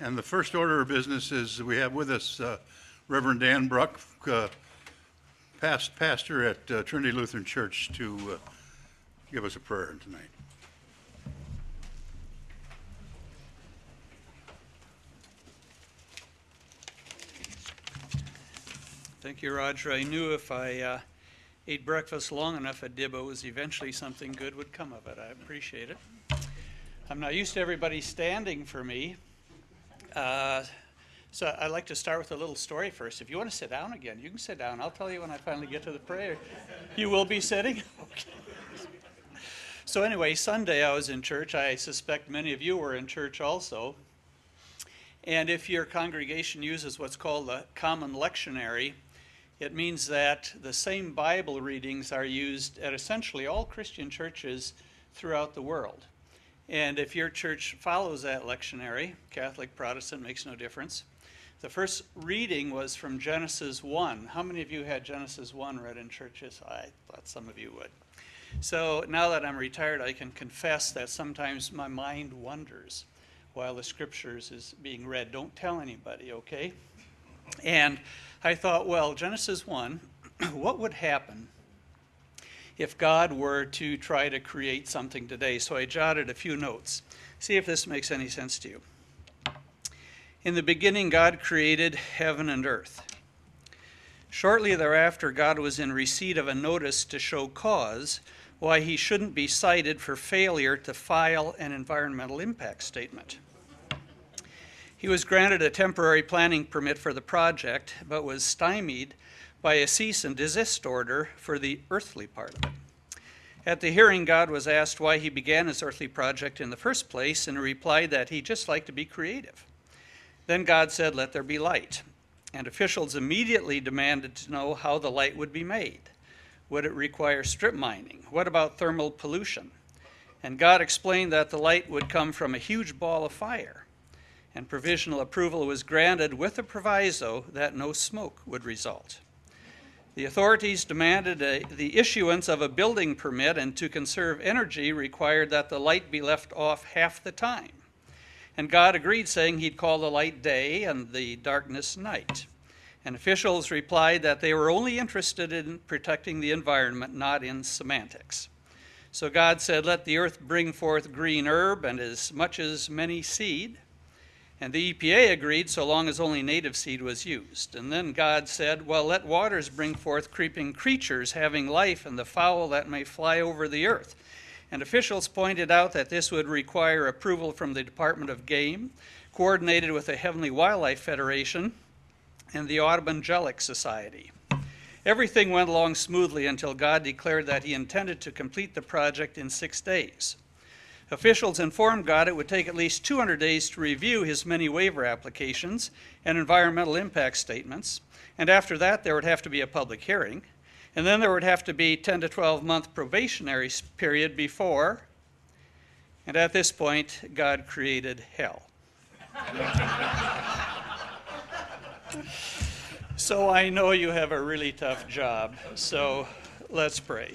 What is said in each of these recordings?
And the first order of business is we have with us Reverend Dan Bruck, pastor at Trinity Lutheran Church, to give us a prayer tonight. Thank you, Roger. I knew if I ate breakfast long enough at Dibbo's, eventually something good would come of it. I appreciate it. I'm not used to everybody standing for me. So I'd like to start with a little story first. If you want to sit down again, you can sit down. I'll tell you when I finally get to the prayer. You will be sitting? Okay. So anyway, Sunday I was in church. I suspect many of you were in church also. And if your congregation uses what's called the common lectionary, it means that the same Bible readings are used at essentially all Christian churches throughout the world. And if your church follows that lectionary, Catholic, Protestant, makes no difference. The first reading was from Genesis 1. How many of you had Genesis 1 read in churches? I thought some of you would. So now that I'm retired, I can confess that sometimes my mind wanders while the scriptures is being read. Don't tell anybody, okay? And I thought, well, Genesis 1, what would happen if God were to try to create something today? So I jotted a few notes. See if this makes any sense to you. In the beginning, God created heaven and earth. Shortly thereafter, God was in receipt of a notice to show cause why he shouldn't be cited for failure to file an environmental impact statement. He was granted a temporary planning permit for the project, but was stymied by a cease and desist order for the earthly part of it. At the hearing, God was asked why he began his earthly project in the first place, and he replied that he just liked to be creative. Then God said, "Let there be light." And officials immediately demanded to know how the light would be made. Would it require strip mining? What about thermal pollution? And God explained that the light would come from a huge ball of fire. And provisional approval was granted with a proviso that no smoke would result. The authorities demanded the issuance of a building permit, and to conserve energy required that the light be left off half the time. And God agreed, saying he'd call the light day and the darkness night. And officials replied that they were only interested in protecting the environment, not in semantics. So God said, "Let the earth bring forth green herb and as much as many seed." And the EPA agreed so long as only native seed was used. And then God said, "Well, let waters bring forth creeping creatures having life and the fowl that may fly over the earth." And officials pointed out that this would require approval from the Department of Game, coordinated with the Heavenly Wildlife Federation and the Audubon Angelic Society. Everything went along smoothly until God declared that he intended to complete the project in 6 days. Officials informed God it would take at least 200 days to review his many waiver applications and environmental impact statements, and after that there would have to be a public hearing, and then there would have to be 10 to 12-month probationary period before, and at this point, God created hell. So I know you have a really tough job, so let's pray.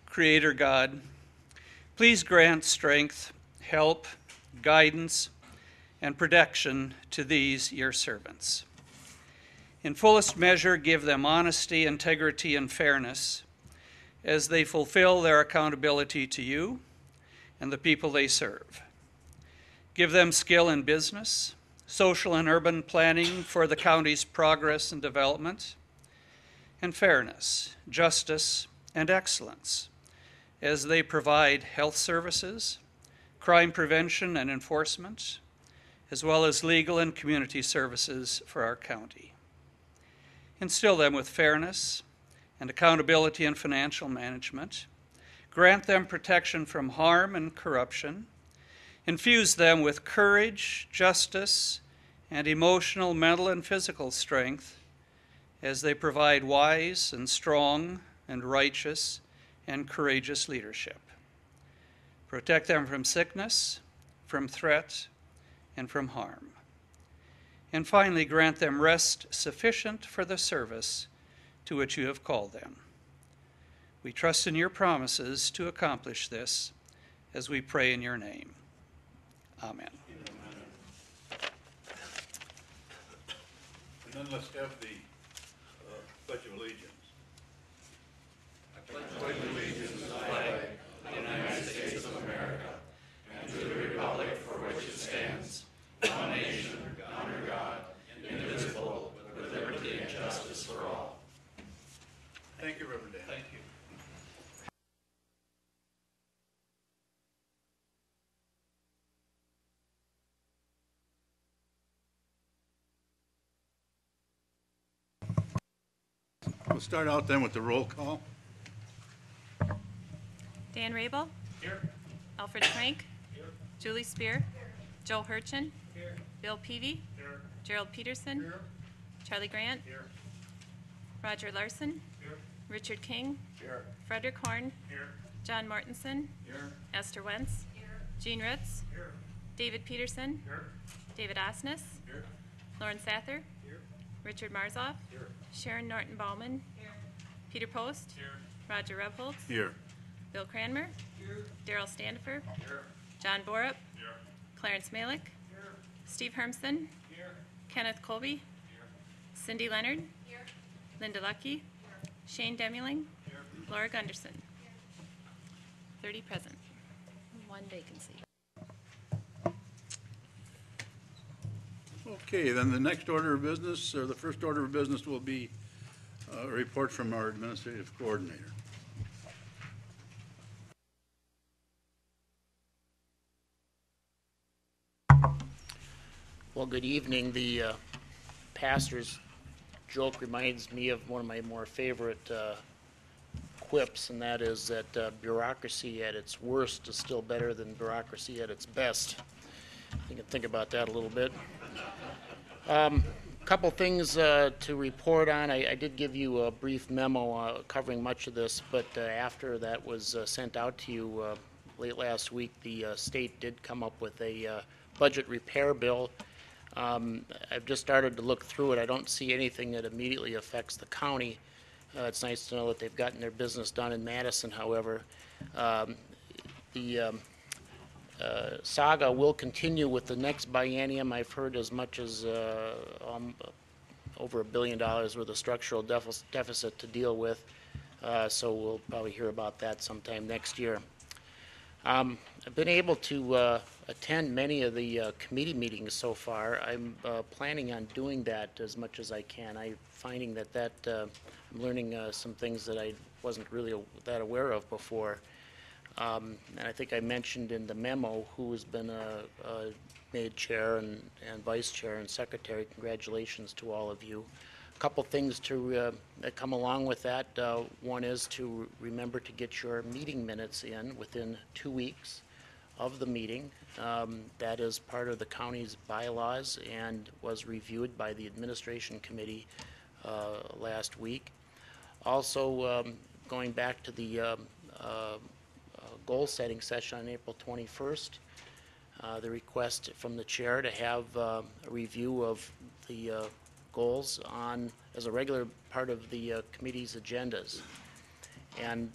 Creator God, please grant strength, help, guidance, and protection to these your servants. In fullest measure, give them honesty, integrity, and fairness as they fulfill their accountability to you and the people they serve. Give them skill in business, social and urban planning for the county's progress and development, and fairness, justice, and excellence as they provide health services, crime prevention and enforcement, as well as legal and community services for our county. Instill them with fairness and accountability in financial management. Grant them protection from harm and corruption. Infuse them with courage, justice, and emotional, mental, and physical strength as they provide wise and strong and righteous and courageous leadership. Protect them from sickness, from threat, and from harm. And finally, grant them rest sufficient for the service to which you have called them. We trust in your promises to accomplish this as we pray in your name. Amen. And then let's have the Pledge of Allegiance. Thank you, Reverend Dan. Thank you. We'll start out then with the roll call. Dan Rabel. Here. Alfred Frank. Here. Julie Spear. Here. Joel Hurchin. Here. Bill Peavy. Here. Gerald Peterson. Here. Charlie Grant. Here. Roger Larson. Here. Richard King. Here. Frederick Horn. Here. John Mortensen. Here. Esther Wentz. Here. Jean Ritz. Here. David Peterson. Here. David Osnes. Here. Lauren Sather. Here. Richard Marzoff. Here. Sharon Norton Bauman. Here. Peter Post. Here. Roger Rebholz. Here. Bill Cranmer. Here. Daryl Standifer. Here. John Borup. Here. Clarence Malick. Here. Steve Hermson. Here. Kenneth Colby. Here. Cindy Leonard. Here. Linda Lucky. Shane Demuling. Here. Laura Gunderson. 30 present. One vacancy. Okay, then the next order of business, or the first order of business, will be a report from our administrative coordinator. Well, good evening. The pastor's joke reminds me of one of my more favorite quips, and that is that bureaucracy at its worst is still better than bureaucracy at its best. You can think about that a little bit. Couple things to report on. I did give you a brief memo covering much of this, but after that was sent out to you late last week, the state did come up with a budget repair bill. I've just started to look through it. I don't see anything that immediately affects the county. It's nice to know that they've gotten their business done in Madison, however. The saga will continue with the next biennium. I've heard as much as over $1 billion worth of structural deficit to deal with, so we'll probably hear about that sometime next year. I've been able to attend many of the committee meetings so far. I'm planning on doing that as much as I can. I'm finding that I'm learning some things that I wasn't really that aware of before. And I think I mentioned in the memo who has been made chair and vice chair and secretary. Congratulations to all of you. A couple things to that come along with that. One is to remember to get your meeting minutes in within 2 weeks of the meeting. That is part of the county's bylaws and was reviewed by the administration committee last week. Also, going back to the goal setting session on April 21st, the request from the chair to have a review of the goals on as a regular part of the committee's agendas. And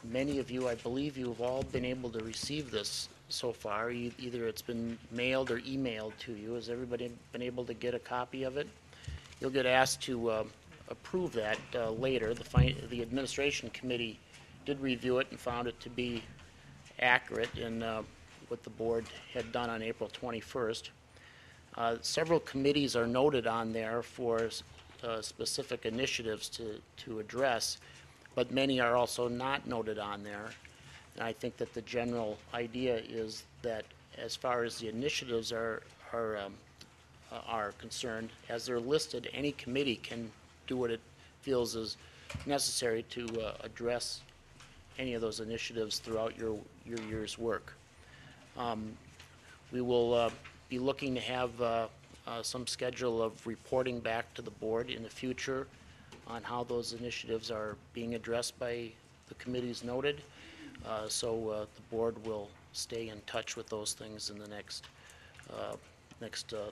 many of you, I believe you have all been able to receive this so far. Either it's been mailed or emailed to you. Has everybody been able to get a copy of it? You'll get asked to approve that later. The administration committee did review it and found it to be accurate in what the board had done on April 21st. Several committees are noted on there for specific initiatives to address, but many are also not noted on there. And I think that the general idea is that as far as the initiatives are concerned, as they're listed, any committee can do what it feels is necessary to address any of those initiatives throughout your year's work. We will be looking to have some schedule of reporting back to the board in the future on how those initiatives are being addressed by the committees noted. So the board will stay in touch with those things in the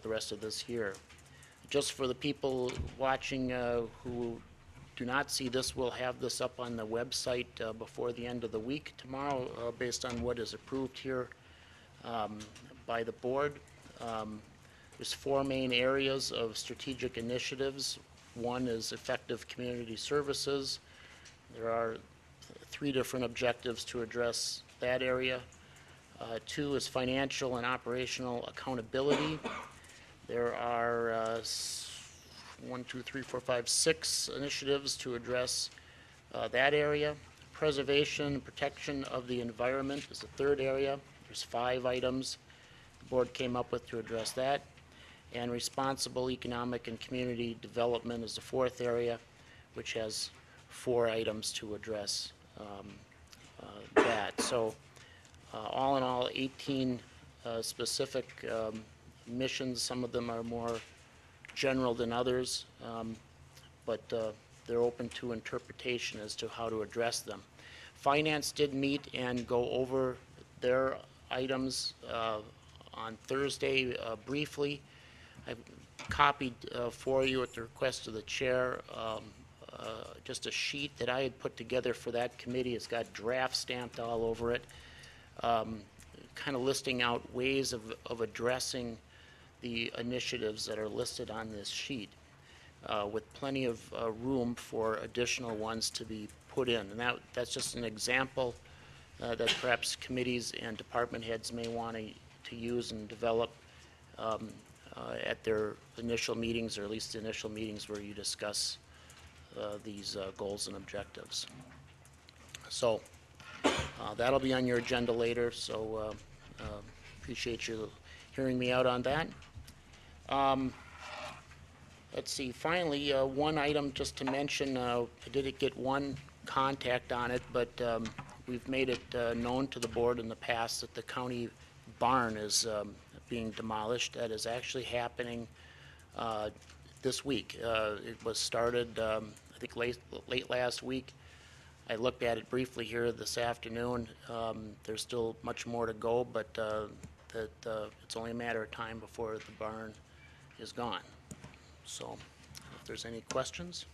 the rest of this year. Just for the people watching who do not see this, we'll have this up on the website before the end of the week tomorrow based on what is approved here by the board. There's four main areas of strategic initiatives. One is effective community services. There are three different objectives to address that area. Two is financial and operational accountability. There are 6 initiatives to address that area. Preservation and protection of the environment is the third area. There's 5 items the board came up with to address that. And responsible economic and community development is the fourth area, which has 4 items to address that. So all in all, 18 specific missions. Some of them are more general than others, but they're open to interpretation as to how to address them. Finance did meet and go over their items on Thursday briefly. I copied for you at the request of the chair just a sheet that I had put together for that committee. It's got draft stamped all over it, kind of listing out ways of addressing the initiatives that are listed on this sheet, with plenty of room for additional ones to be put in. And that's just an example that perhaps committees and department heads may want to use and develop at their initial meetings, or at least the initial meetings where you discuss these goals and objectives. So that'll be on your agenda later, so appreciate you hearing me out on that. Let's see, finally, one item just to mention, I did get one contact on it, but we've made it known to the board in the past that the county barn is being demolished. That is actually happening this week. It was started, I think, late last week. I looked at it briefly here this afternoon. There's still much more to go, but it's only a matter of time before the barn is gone. So, if there's any questions?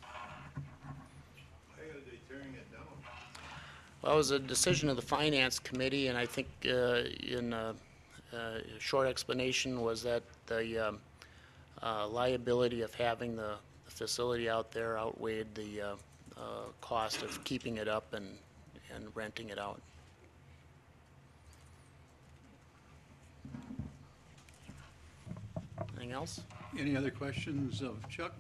Why are they tearing it down? Well, it was a decision of the Finance Committee, and I think in a short explanation was that the liability of having the facility out there outweighed the cost of keeping it up and renting it out. Anything else? Any other questions of Chuck?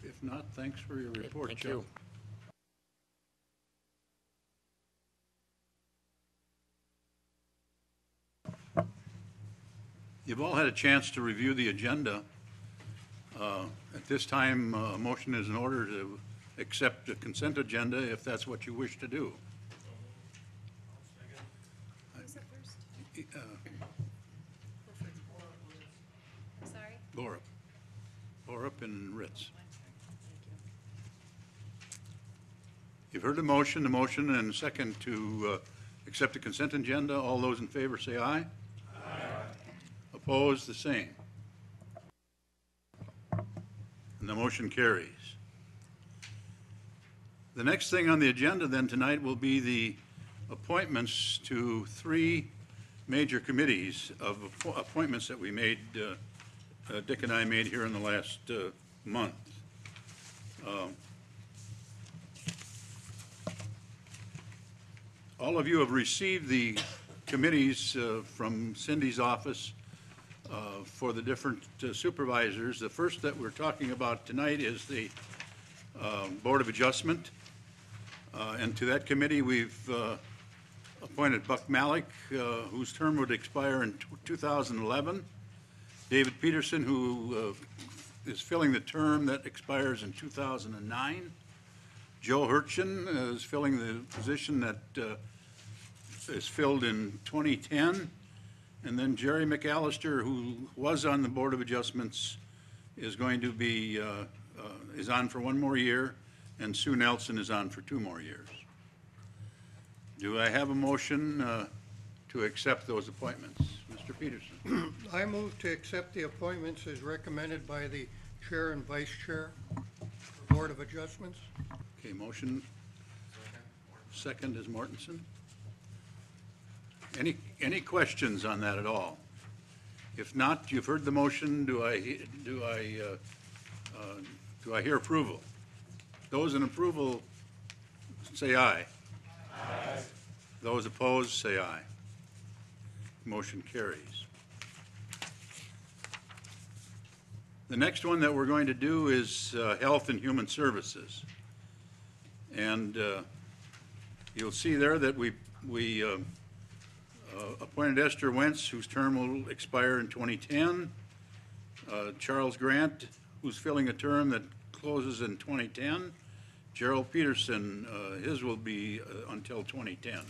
If not, thanks for your report, Thank Chuck. you. You've all had a chance to review the agenda. At this time, a motion is in order to accept the consent agenda if that's what you wish to do. Who's up first? I'm sorry? Borup and Ritz. You've heard the motion and second to accept the consent agenda. All those in favor say aye. Aye. Opposed, the same. And the motion carries. The next thing on the agenda then tonight will be the appointments to 3 major committees of appointments that we made, Dick and I made here in the last month. All of you have received the committees from Cindy's office for the different supervisors. The first that we're talking about tonight is the Board of Adjustment. And to that committee, we've appointed Buck Malik, whose term would expire in 2011. David Peterson, who is filling the term that expires in 2009. Joe Hurchin is filling the position that is filled in 2010. And then Jerry McAllister, who was on the Board of Adjustments, is going to be, is on for 1 more year, and Sue Nelson is on for 2 more years. Do I have a motion to accept those appointments? Mr. Peterson. I move to accept the appointments as recommended by the Chair and Vice Chair for Board of Adjustments. Okay, motion. Second is Mortensen. Any questions on that at all? If not, you've heard the motion. Do I hear approval? Those in approval, say aye. Aye. Those opposed, say aye. Motion carries. The next one that we're going to do is Health and Human Services. And you'll see there that we appointed Esther Wentz, whose term will expire in 2010. Charles Grant, who's filling a term that closes in 2010. Gerald Peterson, his will be until 2010.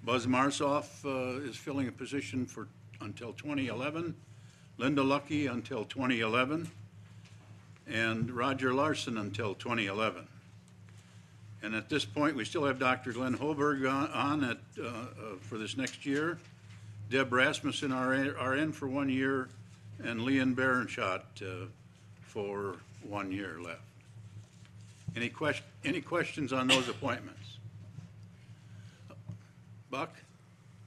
Buzz Marsoff is filling a position until 2011. Linda Lucky until 2011. And Roger Larson until 2011. And at this point, we still have Dr. Glenn Holberg on for this next year, Deb Rasmussen, RN for 1 year, and Leon Berenschott for 1 year left. Any questions on those appointments? Buck?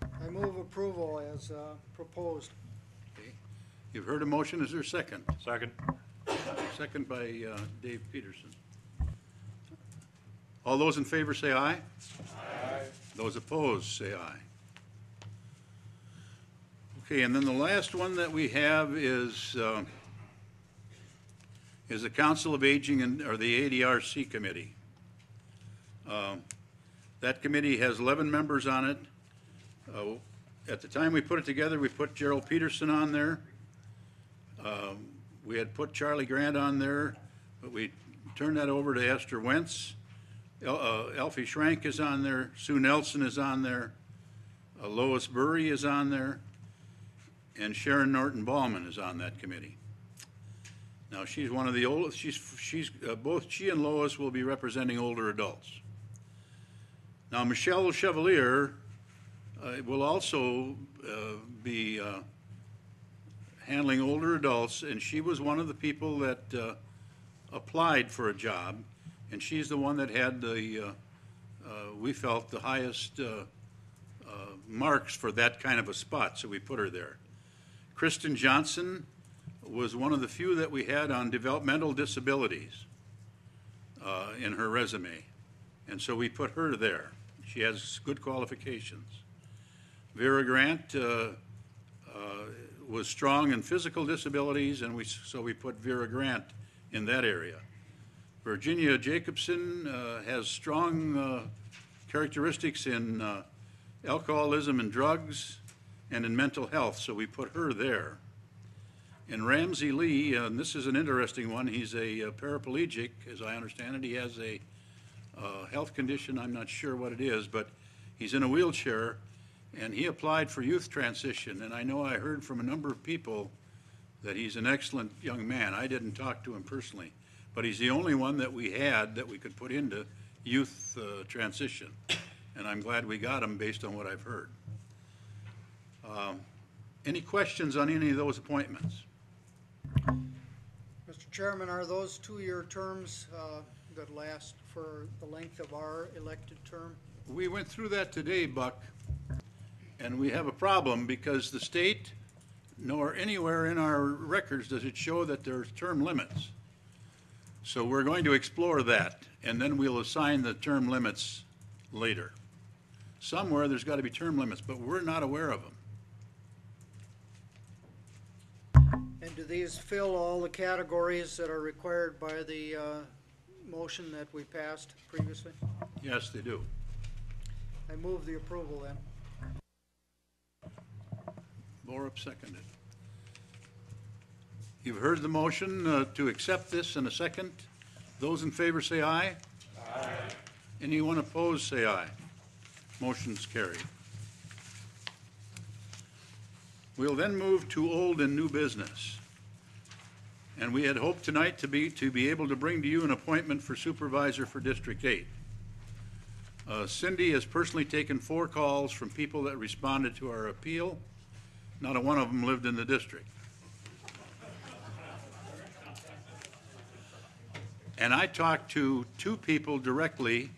I move approval as proposed. Okay. You've heard a motion. Is there a second? Second. Second by Dave Peterson. All those in favor say aye. Aye. Those opposed say aye. Okay, and then the last one that we have is the Council of Aging or the ADRC Committee. That committee has 11 members on it. At the time we put it together, we put Gerald Peterson on there. We had put Charlie Grant on there, but we turned that over to Esther Wentz. Elfie Schrank is on there. Sue Nelson is on there. Lois Burry is on there. And Sharon Norton Ballman is on that committee. Now, she's one of the oldest. Both she and Lois will be representing older adults. Now, Michelle Chevalier will also be handling older adults, and she was one of the people that applied for a job, and she's the one that had we felt, the highest marks for that kind of a spot, so we put her there. Kristen Johnson was one of the few that we had on developmental disabilities in her resume, and so we put her there. She has good qualifications. Vera Grant was strong in physical disabilities, and so we put Vera Grant in that area. Virginia Jacobson has strong characteristics in alcoholism and drugs and in mental health, so we put her there. And Ramsey Lee, and this is an interesting one, he's a paraplegic, as I understand it. He has a health condition, I'm not sure what it is, but he's in a wheelchair, and he applied for youth transition, and I know I heard from a number of people that he's an excellent young man. I didn't talk to him personally, but he's the only one that we had that we could put into youth transition, and I'm glad we got him based on what I've heard. Any questions on any of those appointments? Mr. Chairman, are those 2-year terms that last for the length of our elected term? We went through that today, Buck, and we have a problem because the state, nor anywhere in our records does it show that there's term limits. So we're going to explore that, and then we'll assign the term limits later. Somewhere there's got to be term limits, but we're not aware of them. And do these fill all the categories that are required by the motion that we passed previously? Yes, they do. I move the approval then. Borup seconded. You've heard the motion to accept this in a second. Those in favor say aye. Aye. Anyone opposed say aye. Motion's carried. We'll then move to old and new business. And we had hoped tonight to be able to bring to you an appointment for supervisor for District 8. Cindy has personally taken 4 calls from people that responded to our appeal. Not a one of them lived in the district. And I talked to 2 people directly,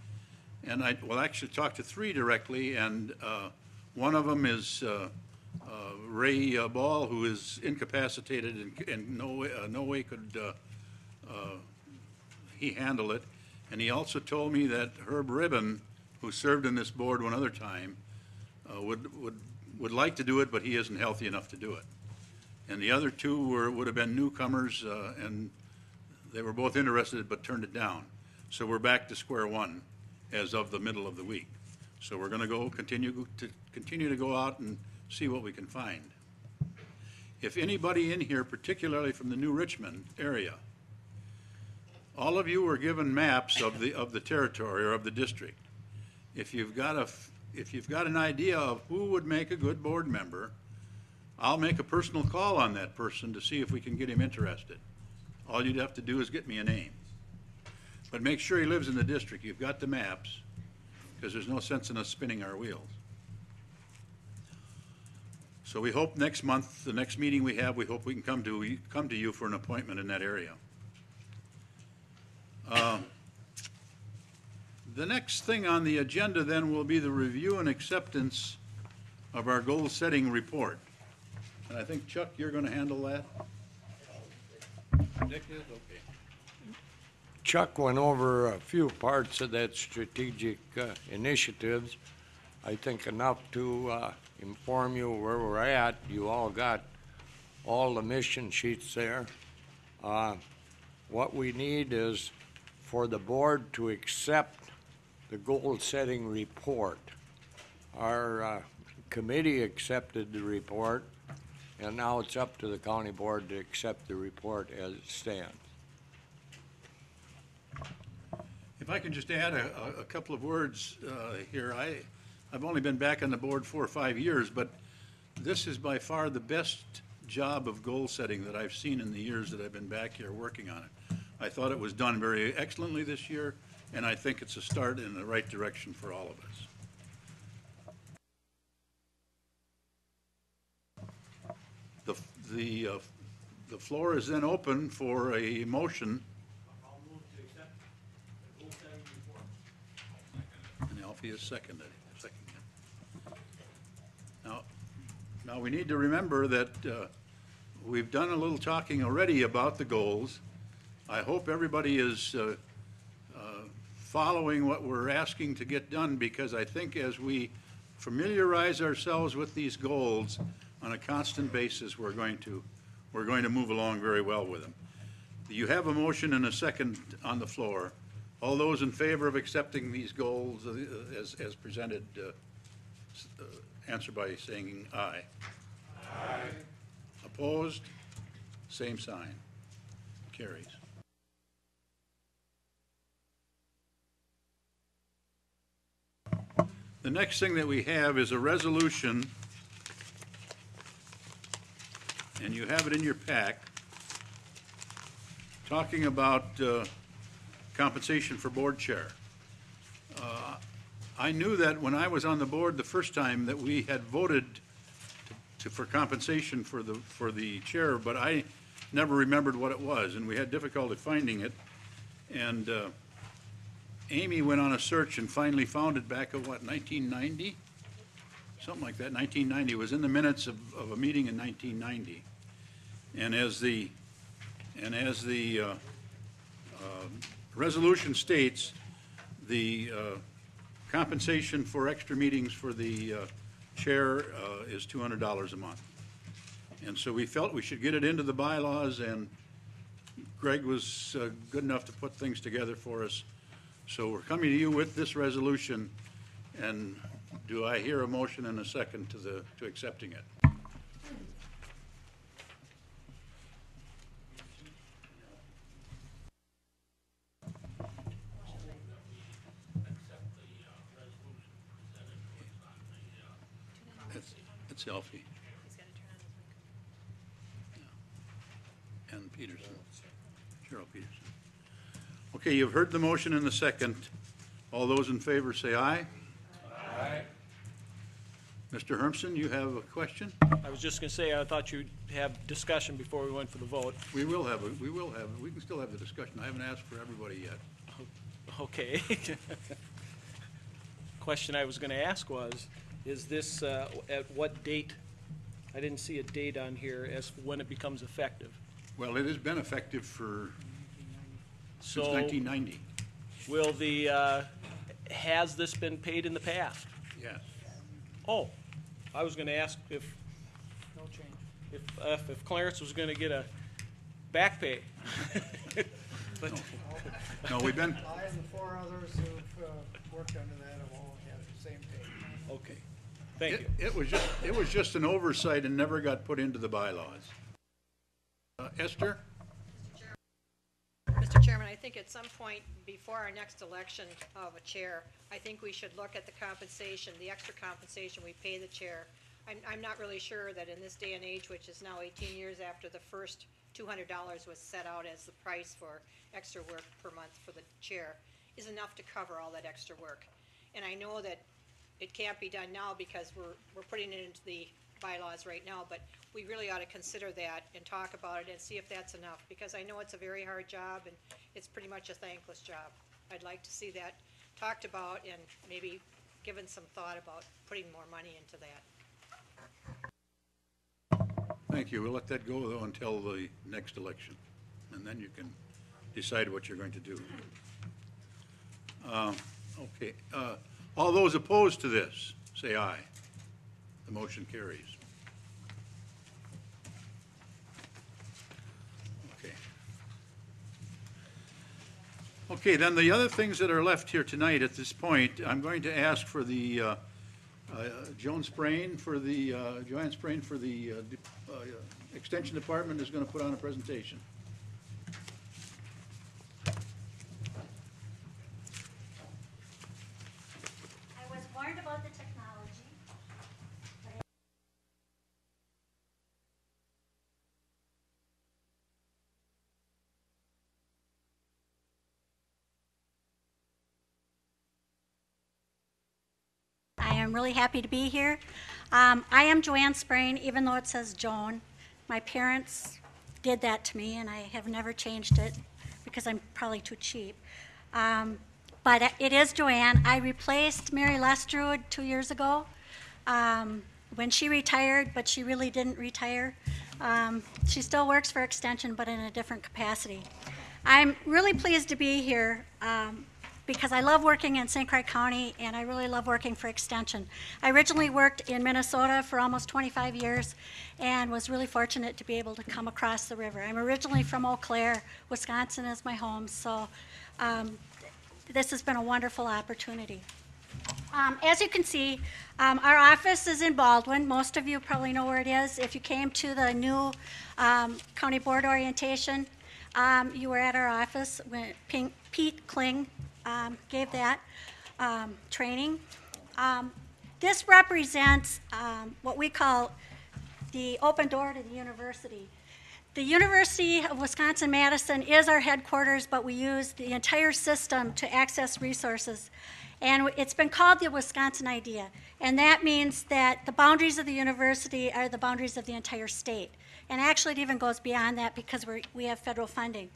and actually talked to 3 directly, and one of them is Ray Ball, who is incapacitated and no way could he handle it. And he also told me that Herb Ribbon, who served in this board one other time, would like to do it, but he isn't healthy enough to do it. And the other two would have been newcomers, and they were both interested but turned it down. So we're back to square one as of the middle of the week. So we're going to continue to go out and see what we can find. If anybody in here, particularly from the New Richmond area, all of you were given maps of the territory or of the district. If you've got an idea of who would make a good board member, I'll make a personal call on that person to see if we can get him interested. All you'd have to do is get me a name. But make sure he lives in the district. You've got the maps, because there's no sense in us spinning our wheels. So we hope next month, the next meeting we have, we hope we can come to you for an appointment in that area. The next thing on the agenda then will be the review and acceptance of our goal-setting report. And I think, Chuck, you're going to handle that? Nick is? Okay. Chuck went over a few parts of that strategic initiatives. I think enough to inform you where we're at. You all got all the mission sheets there. What we need is for the board to accept the goal-setting report. Our committee accepted the report, and now it's up to the county board to accept the report as it stands. If I can just add a couple of words here. I've only been back on the board 4 or 5 years, but this is by far the best job of goal setting that I've seen in the years that I've been back here working on it. I thought it was done very excellently this year, and I think it's a start in the right direction for all of us. The floor is then open for a motion. I'll move to accept the goal-setting report. And Alfie is seconded. Now we need to remember that we've done a little talking already about the goals. I hope everybody is following what we're asking to get done, because I think as we familiarize ourselves with these goals on a constant basis, we're going to move along very well with them. You have a motion and a second on the floor. All those in favor of accepting these goals as presented, answer by saying aye. Aye. Opposed? Same sign. Carries. The next thing that we have is a resolution, and you have it in your pack, talking about compensation for board chair. I knew that when I was on the board the first time that we had voted for compensation for the chair, but I never remembered what it was, and we had difficulty finding it. And Amy went on a search and finally found it back in, 1990? Something like that, 1990. It was in the minutes of a meeting in 1990. And as the resolution states, the compensation for extra meetings for the chair is $200 a month. And so we felt we should get it into the bylaws, and Greg was good enough to put things together for us. So we're coming to you with this resolution, and do I hear a motion and a second to accepting it? It's Elfie. Yeah. And Peterson. Cheryl Peterson. Okay, you've heard the motion and the second. All those in favor say aye. Aye. Mr. Hermson, you have a question? I was just going to say, I thought you'd have discussion before we went for the vote. We will have it. We can still have the discussion. I haven't asked for everybody yet. Okay. Question I was going to ask was, is this, at what date I didn't see a date on here as to when it becomes effective. Well, it has been effective since So 1990. will has this been paid in the past? Yes. Oh, I was gonna ask if. No change. If Clarence was gonna get a back pay. But, No, we've been, I and the four others who've worked under that have all had the same pay. okay, thank you. it was just an oversight and never got put into the bylaws. Esther? Mr. Chairman, I think at some point before our next election of a chair, I think we should look at the compensation, the extra compensation we pay the chair. I'm not really sure that in this day and age, which is now 18 years after the first $200 was set out as the price for extra work per month for the chair, is enough to cover all that extra work. And I know that it can't be done now because we're putting it into the bylaws right now, but we really ought to consider that and talk about it and see if that's enough, because I know it's a very hard job and it's pretty much a thankless job. I'd like to see that talked about and maybe given some thought about putting more money into that. Thank you. We'll let that go, though, until the next election, and then you can decide what you're going to do. Okay. All those opposed to this, say aye. The motion carries. Okay. Okay, then the other things that are left here tonight at this point, I'm going to ask for the Joanne Sprain for the Extension Department is going to put on a presentation. I was warned about the technology. I am really happy to be here. I am Joanne Sprain, even though it says Joan. My parents did that to me, and I have never changed it because I'm probably too cheap. But it is Joanne. I replaced Mary Lestrud 2 years ago when she retired, but she really didn't retire. She still works for Extension, but in a different capacity. I'm really pleased to be here because I love working in St. Croix County, and I really love working for Extension. I originally worked in Minnesota for almost 25 years and was really fortunate to be able to come across the river. I'm originally from Eau Claire. Wisconsin is my home, so this has been a wonderful opportunity. As you can see, our office is in Baldwin. Most of you probably know where it is. If you came to the new county board orientation, you were at our office when Pete Kling gave that training. This represents what we call the open door to the university. The University of Wisconsin-Madison is our headquarters, but we use the entire system to access resources. And it's been called the Wisconsin idea. And that means that the boundaries of the university are the boundaries of the entire state. And actually, it even goes beyond that because we have federal funding.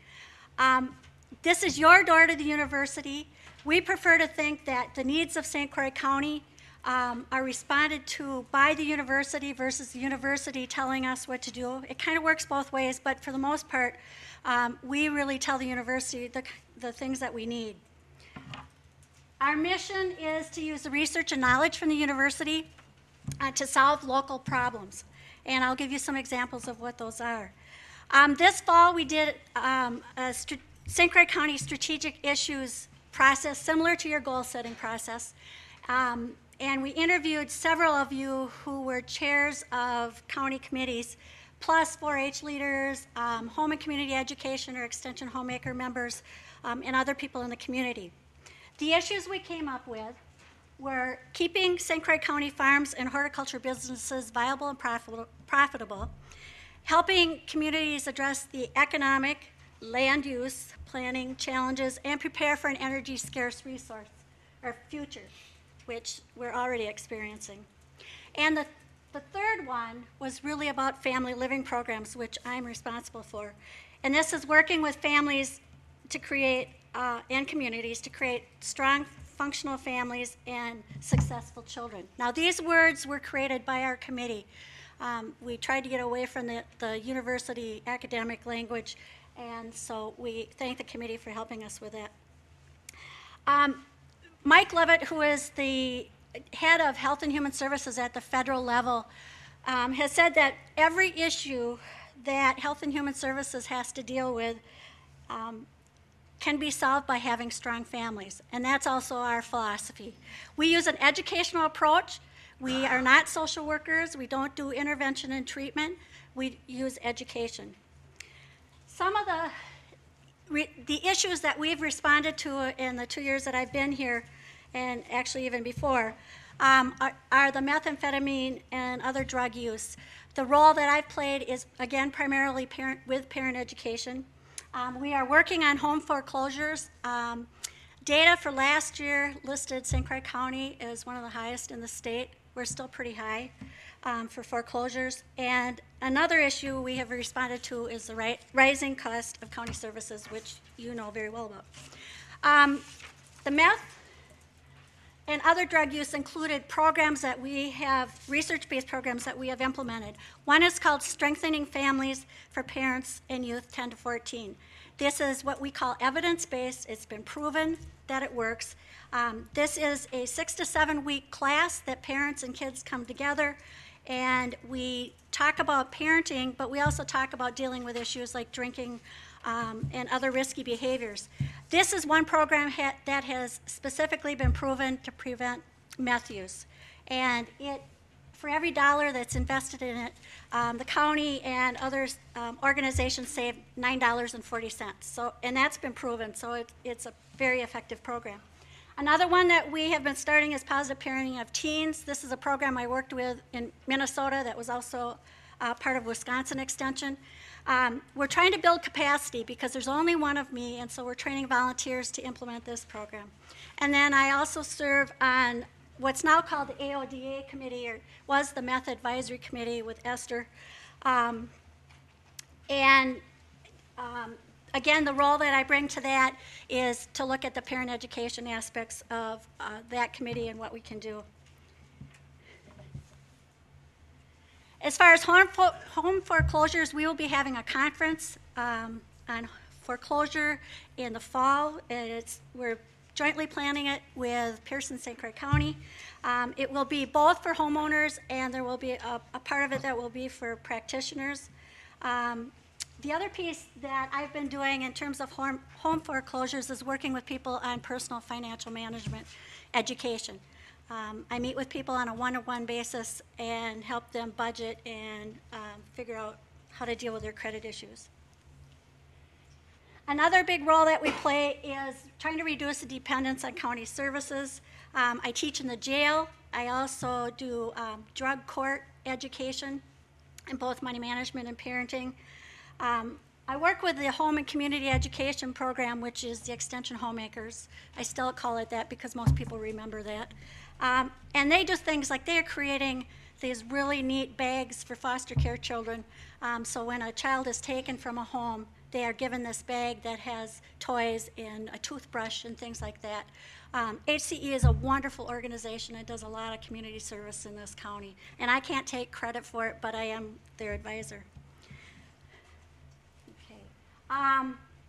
This is your door to the university. We prefer to think that the needs of St. Croix County are responded to by the university versus the university telling us what to do. It kind of works both ways, but for the most part, we really tell the university the things that we need. Our mission is to use the research and knowledge from the university to solve local problems. And I'll give you some examples of what those are. This fall, we did a St. Croix County strategic issues process, similar to your goal-setting process. And we interviewed several of you who were chairs of county committees, plus 4-H leaders, home and community education or extension homemaker members, and other people in the community. The issues we came up with were keeping St. Croix County farms and horticulture businesses viable and profitable, helping communities address the economic, land use, planning challenges, and prepare for an energy scarce resource or future, which we're already experiencing. And the third one was really about family living programs, which I'm responsible for. And this is working with families to create, and communities to create strong functional families, and successful children. Now, these words were created by our committee. We tried to get away from the university academic language, and so we thank the committee for helping us with that. Mike Levitt, who is the head of Health and Human Services at the federal level, has said that every issue that Health and Human Services has to deal with can be solved by having strong families, and that's also our philosophy. We use an educational approach. We are not social workers. We don't do intervention and treatment. We use education. Some of the issues that we've responded to in the 2 years that I've been here, and actually even before, are the methamphetamine and other drug use. The role that I've played is, again, primarily with parent education. We are working on home foreclosures. Data for last year listed St. Croix County as one of the highest in the state. We're still pretty high for foreclosures. And another issue we have responded to is the rising cost of county services, which you know very well about. The meth and other drug use included programs that we have, research-based programs that we have implemented. One is called Strengthening Families for Parents and Youth 10 to 14. This is what we call evidence-based. It's been proven that it works. This is a 6 to 7 week class that parents and kids come together, and we talk about parenting, but we also talk about dealing with issues like drinking and other risky behaviors. This is one program that has specifically been proven to prevent meth use. And for every dollar that's invested in it, the county and other organizations save $9.40. So, and that's been proven, so it's a very effective program. Another one that we have been starting is Positive Parenting of Teens. This is a program I worked with in Minnesota that was also part of Wisconsin Extension. We're trying to build capacity because there's only one of me, and so we're training volunteers to implement this program. And then I also serve on what's now called the AODA committee, or was the Meth Advisory Committee with Esther. Again, the role that I bring to that is to look at the parent education aspects of that committee and what we can do. As far as home foreclosures, we will be having a conference on foreclosure in the fall. We're jointly planning it with Pearson St. Croix County. It will be both for homeowners, and there will be a part of it that will be for practitioners. The other piece that I've been doing in terms of home foreclosures is working with people on personal financial management education. I meet with people on a one-to-one basis and help them budget and figure out how to deal with their credit issues. Another big role that we play is trying to reduce the dependence on county services. I teach in the jail. I also do drug court education in both money management and parenting. I work with the Home and Community Education Program, which is the Extension Homemakers. I still call it that because most people remember that. And they do things like they're creating these really neat bags for foster care children. So when a child is taken from a home, they are given this bag that has toys and a toothbrush and things like that. HCE is a wonderful organization. It does a lot of community service in this county. And I can't take credit for it, but I am their advisor. Okay.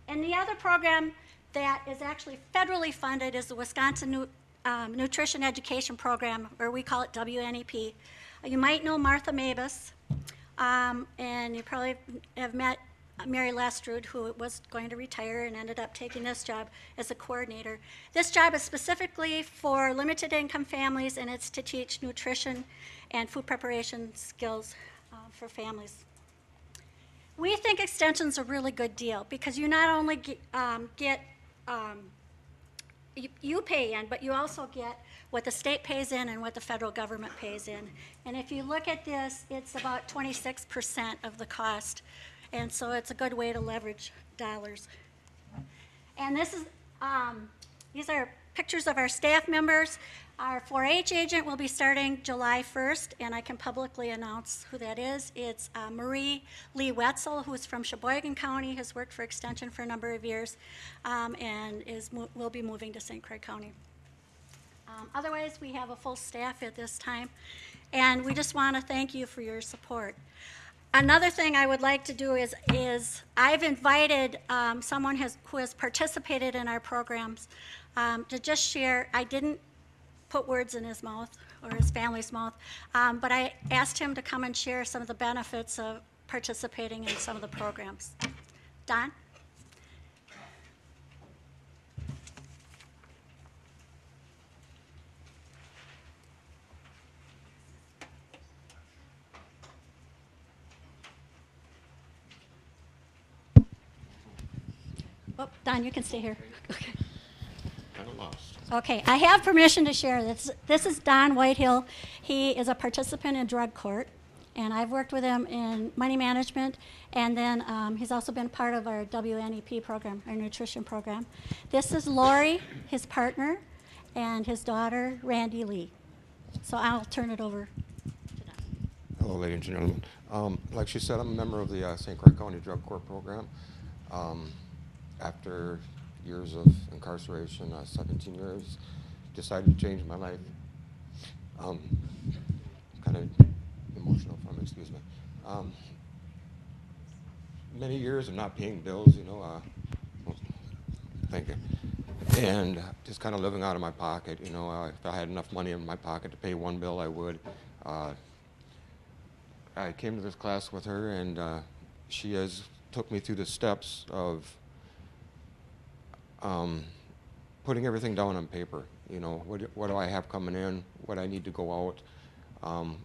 And the other program that is actually federally funded is the Wisconsin Nutrition Education Program, or we call it WNEP. You might know Martha Mabus, and you probably have met Mary Lestrud, who was going to retire and ended up taking this job as a coordinator. This job is specifically for limited income families, and it's to teach nutrition and food preparation skills for families. We think extension's a really good deal because you not only you pay in, but you also get what the state pays in and what the federal government pays in. And if you look at this, it's about 26% of the cost. And so it's a good way to leverage dollars. And this is, these are pictures of our staff members. Our 4-H agent will be starting July 1st, and I can publicly announce who that is. It's Marie Lee Wetzel, who's from Sheboygan County, has worked for Extension for a number of years, and will be moving to St. Croix County. Otherwise, we have a full staff at this time, and we just want to thank you for your support. Another thing I would like to do is I've invited someone who has participated in our programs to just share. I didn't put words in his mouth or his family's mouth, but I asked him to come and share some of the benefits of participating in some of the programs. Don? Oh, Don, you can stay here. Okay. Kind of lost. Okay, I have permission to share this. This is Don Whitehill. He is a participant in drug court, and I've worked with him in money management, and then he's also been part of our WNEP program, our nutrition program. This is Lori, his partner, and his daughter, Randy Lee. So I'll turn it over to Don. Hello, ladies and gentlemen. Like she said, I'm a member of the St. Croix County Drug Court Program. After years of incarceration, 17 years, decided to change my life. Kind of emotional from it, excuse me. Many years of not paying bills, thank you. And just kind of living out of my pocket, if I had enough money in my pocket to pay one bill, I would. I came to this class with her, and she has took me through the steps of putting everything down on paper. What do I have coming in, what I need to go out,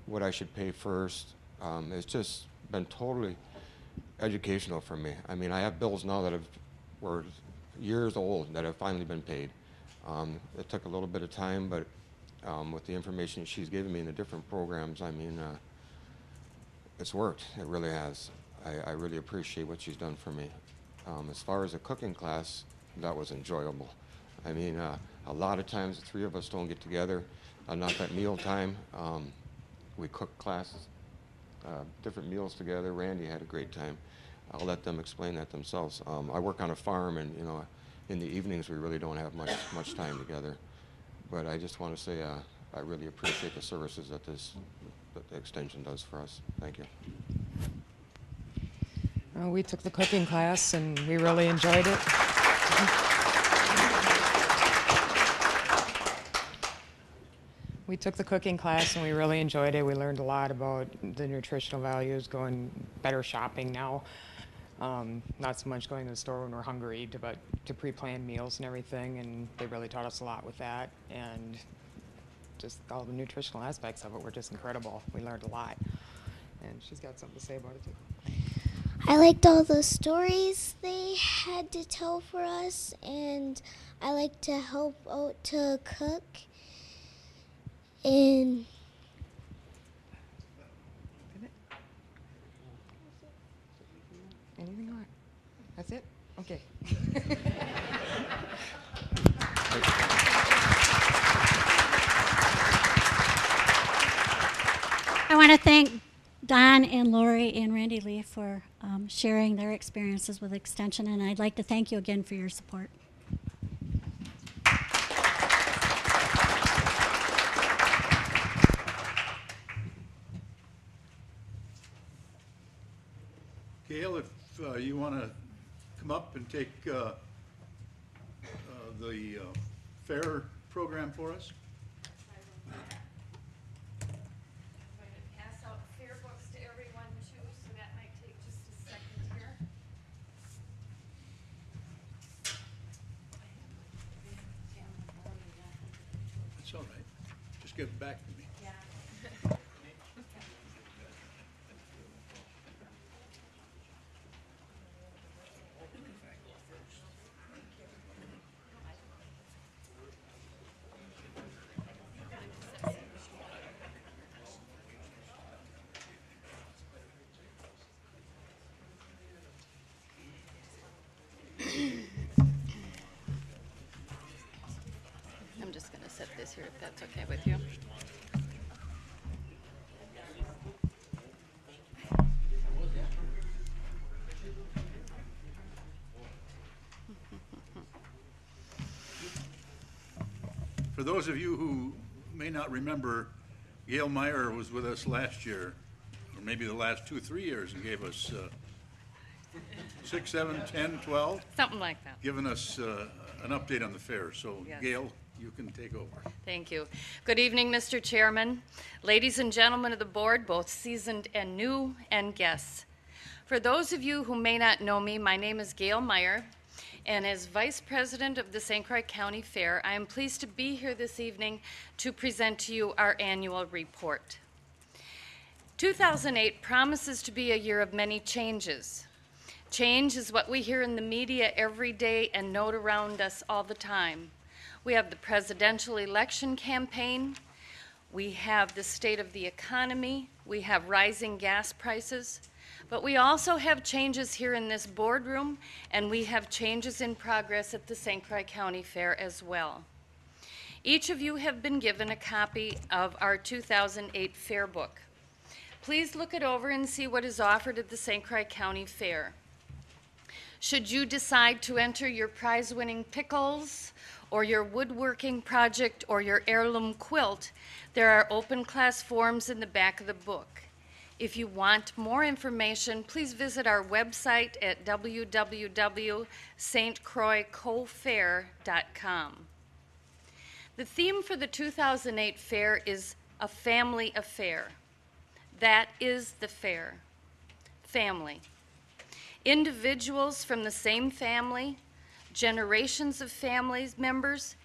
what I should pay first. It's just been totally educational for me. I mean, I have bills now that were years old that have finally been paid. It took a little bit of time, but with the information she's given me in the different programs, I mean, it's worked. It really has. I really appreciate what she's done for me. As far as a cooking class, that was enjoyable. I mean, a lot of times the three of us don't get together, not at meal time. We cook classes, different meals together. Randy had a great time. I'll let them explain that themselves. I work on a farm, and in the evenings we really don't have much time together. But I just want to say I really appreciate the services that the extension does for us. Thank you. We took the cooking class and we really enjoyed it. We took the cooking class and we really enjoyed it. We learned a lot about the nutritional values, going better shopping now. Not so much going to the store when we're hungry, but to pre-plan meals and everything, and they really taught us a lot with that. And just all the nutritional aspects of it were just incredible. We learned a lot. And she's got something to say about it too. I liked all the stories they had to tell for us, and I like to help out to cook. And anything more? That's it? Okay. I want to thank Don and Lori and Randy Lee for sharing their experiences with Extension, and I'd like to thank you again for your support. Gail, if you want to come up and take the fair program for us. Pass out fair books to everyone too, so that might take just a second here. It's all right. Just give it back to me. Yeah. I'm just going to set this here if that's okay with you. For For those of you who may not remember, Gail Meyer was with us last year, or maybe the last 2, 3 years, and gave us 6, 7, 10, 12, Something like that. giving us an update on the fair. So Yes. Gail, you can take over. Thank you. Good evening, Mr. Chairman, ladies and gentlemen of the board, both seasoned and new, and guests. For those of you who may not know me, my name is Gail Meyer, and as Vice President of the St. Croix County Fair, I am pleased to be here this evening to present to you our annual report. 2008 promises to be a year of many changes. Change is what we hear in the media every day and note around us all the time. We have the presidential election campaign, we have the state of the economy, we have rising gas prices, but we also have changes here in this boardroom, and we have changes in progress at the St. Croix County Fair as well. Each of you have been given a copy of our 2008 Fair Book. Please look it over and see what is offered at the St. Croix County Fair. Should you decide to enter your prize-winning pickles, or your woodworking project, or your heirloom quilt, there are open class forms in the back of the book. If you want more information, please visit our website at www.stcroixcofair.com. The theme for the 2008 fair is a family affair. That is the fair. Family. Individuals from the same family, generations of family members,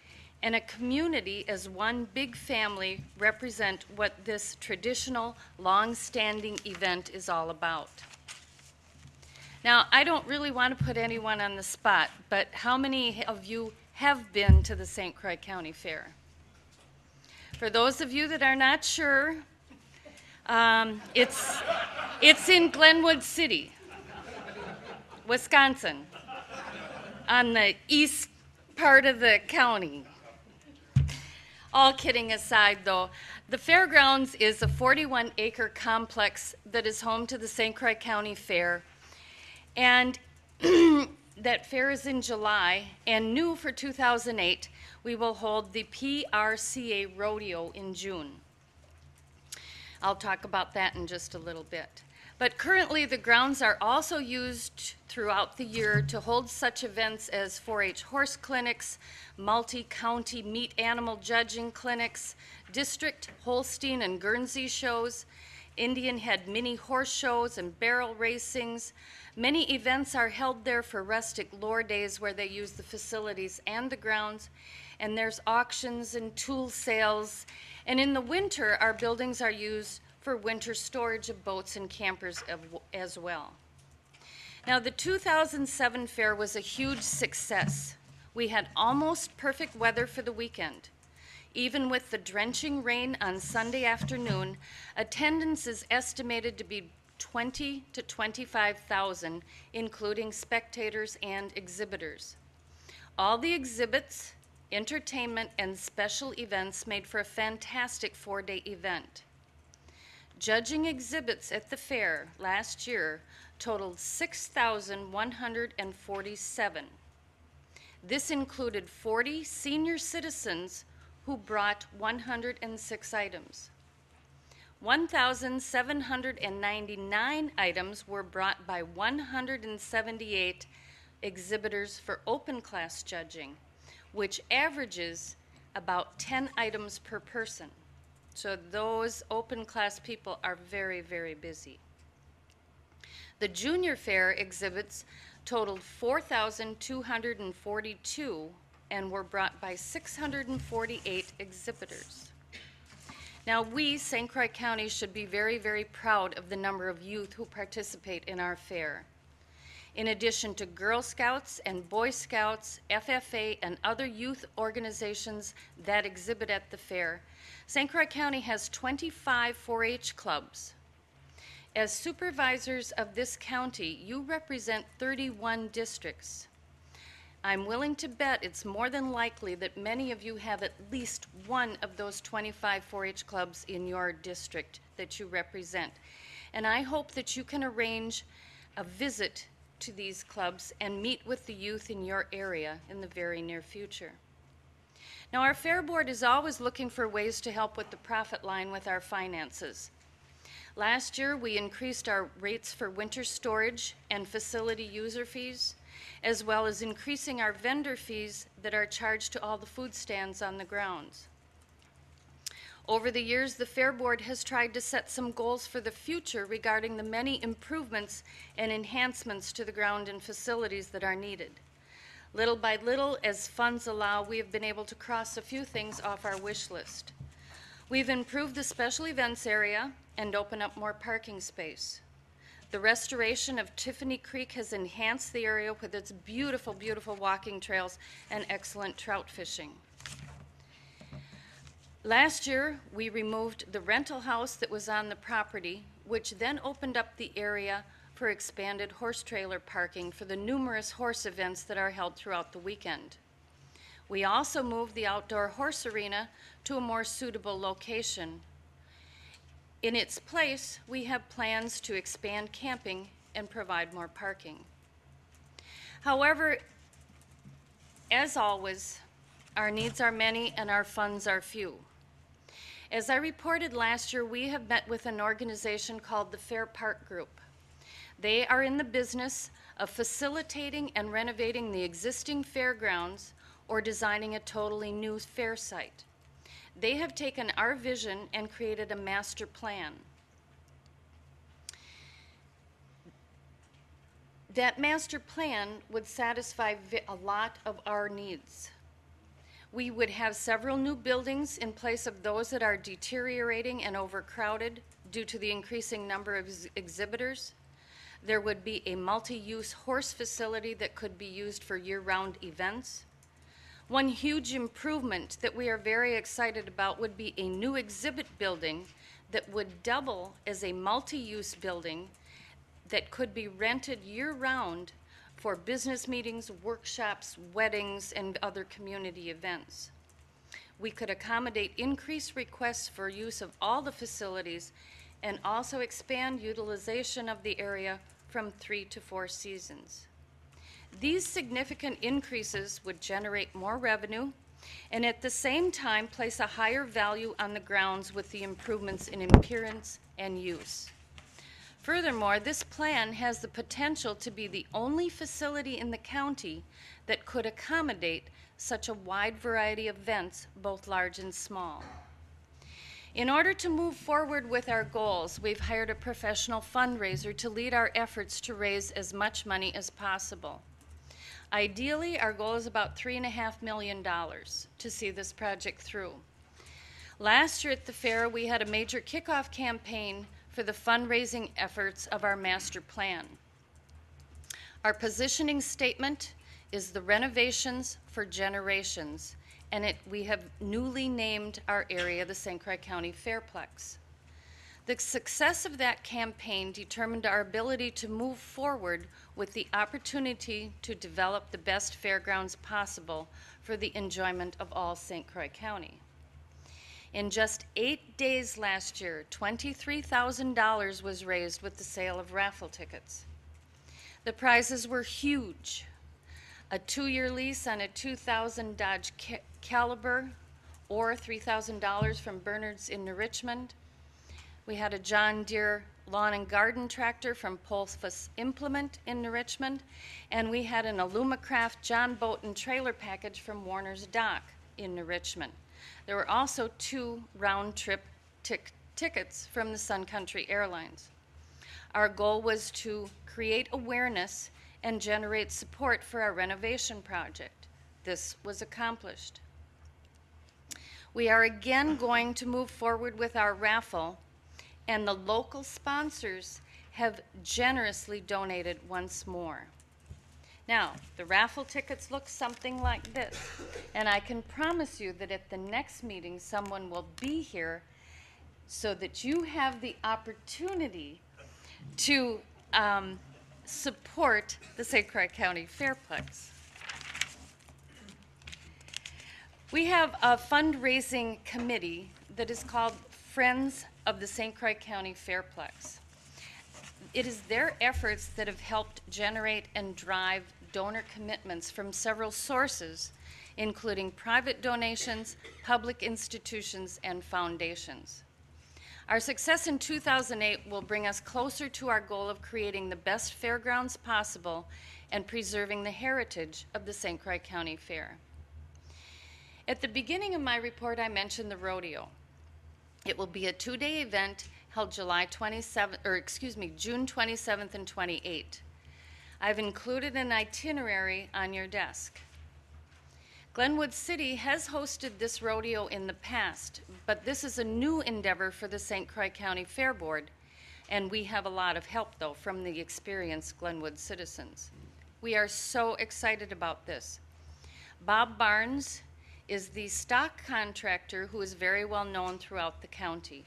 and a community as one big family represent what this traditional, long-standing event is all about. Now, I don't really want to put anyone on the spot, but how many of you have been to the St. Croix County Fair? For those of you that are not sure, it's in Glenwood City, Wisconsin, on the east part of the county. All kidding aside, though, the fairgrounds is a 41-acre complex that is home to the St. Croix County Fair, and that fair is in July, and new for 2008, we will hold the PRCA Rodeo in June. I'll talk about that in just a little bit. But currently, the grounds are also used throughout the year to hold such events as 4-H horse clinics, multi-county meat animal judging clinics, district Holstein and Guernsey shows, Indian head mini horse shows and barrel racings. Many events are held there for rustic lore days where they use the facilities and the grounds, and there's auctions and tool sales. And in the winter, our buildings are used for winter storage of boats and campers as well. Now, the 2007 fair was a huge success. We had almost perfect weather for the weekend. Even with the drenching rain on Sunday afternoon, attendance is estimated to be 20 to 25,000, including spectators and exhibitors. All the exhibits, entertainment, and special events made for a fantastic 4-day event. Judging exhibits at the fair last year totaled 6,147. This included 40 senior citizens who brought 106 items. 1,799 items were brought by 178 exhibitors for open class judging, which averages about 10 items per person. So those open class people are very, very busy. The junior fair exhibits totaled 4,242 and were brought by 648 exhibitors. Now we, St. Croix County, should be very, very proud of the number of youth who participate in our fair. In addition to Girl Scouts and Boy Scouts, FFA, and other youth organizations that exhibit at the fair, St. Croix County has 25 4-H clubs. As supervisors of this county, you represent 31 districts. I'm willing to bet it's more than likely that many of you have at least one of those 25 4-H clubs in your district that you represent. And I hope that you can arrange a visit to these clubs and meet with the youth in your area in the very near future. Now, our Fair Board is always looking for ways to help with the profit line with our finances. Last year, we increased our rates for winter storage and facility user fees, as well as increasing our vendor fees that are charged to all the food stands on the grounds. Over the years, the Fair Board has tried to set some goals for the future regarding the many improvements and enhancements to the ground and facilities that are needed. Little by little, as funds allow, we have been able to cross a few things off our wish list. We've improved the special events area and opened up more parking space. The restoration of Tiffany Creek has enhanced the area with its beautiful, beautiful walking trails and excellent trout fishing. Last year, we removed the rental house that was on the property, which then opened up the area for expanded horse trailer parking for the numerous horse events that are held throughout the weekend. We also moved the outdoor horse arena to a more suitable location. In its place, we have plans to expand camping and provide more parking. However, as always, our needs are many and our funds are few. As I reported last year, we have met with an organization called the Fair Park Group. They are in the business of facilitating and renovating the existing fairgrounds or designing a totally new fair site. They have taken our vision and created a master plan. That master plan would satisfy a lot of our needs. We would have several new buildings in place of those that are deteriorating and overcrowded due to the increasing number of exhibitors. There would be a multi-use horse facility that could be used for year-round events. One huge improvement that we are very excited about would be a new exhibit building that would double as a multi-use building that could be rented year-round for business meetings, workshops, weddings, and other community events. We could accommodate increased requests for use of all the facilities and also expand utilization of the area from 3 to 4 seasons. These significant increases would generate more revenue and at the same time place a higher value on the grounds with the improvements in appearance and use. Furthermore, this plan has the potential to be the only facility in the county that could accommodate such a wide variety of events, both large and small. In order to move forward with our goals, we've hired a professional fundraiser to lead our efforts to raise as much money as possible. Ideally, our goal is about $3.5 million to see this project through. Last year at the fair, we had a major kickoff campaign for the fundraising efforts of our master plan. Our positioning statement is the renovations for generations, and we have newly named our area the St. Croix County Fairplex. The success of that campaign determined our ability to move forward with the opportunity to develop the best fairgrounds possible for the enjoyment of all St. Croix County. In just 8 days last year, $23,000 was raised with the sale of raffle tickets. The prizes were huge. A 2-year lease on a 2000 Dodge Caliber, or $3,000 from Bernard's in New Richmond. We had a John Deere lawn and garden tractor from Polfus Implement in New Richmond, and we had an Alumacraft John Bolton trailer package from Warner's Dock in New Richmond. There were also 2 round-trip tickets from the Sun Country Airlines. Our goal was to create awareness and generate support for our renovation project. This was accomplished. We are again going to move forward with our raffle, and the local sponsors have generously donated once more. Now, the raffle tickets look something like this, and I can promise you that at the next meeting, someone will be here so that you have the opportunity to support the St. Croix County Fairplex. We have a fundraising committee that is called Friends of the St. Croix County Fairplex. It is their efforts that have helped generate and drive donor commitments from several sources, including private donations, public institutions, and foundations. Our success in 2008 will bring us closer to our goal of creating the best fairgrounds possible and preserving the heritage of the St. Croix County Fair. At the beginning of my report, I mentioned the rodeo. It will be a 2-day event held June 27th and 28th. I've included an itinerary on your desk. Glenwood City has hosted this rodeo in the past, but this is a new endeavor for the St. Croix County Fair Board, and we have a lot of help, though, from the experienced Glenwood citizens. We are so excited about this. Bob Barnes is the stock contractor who is very well known throughout the county.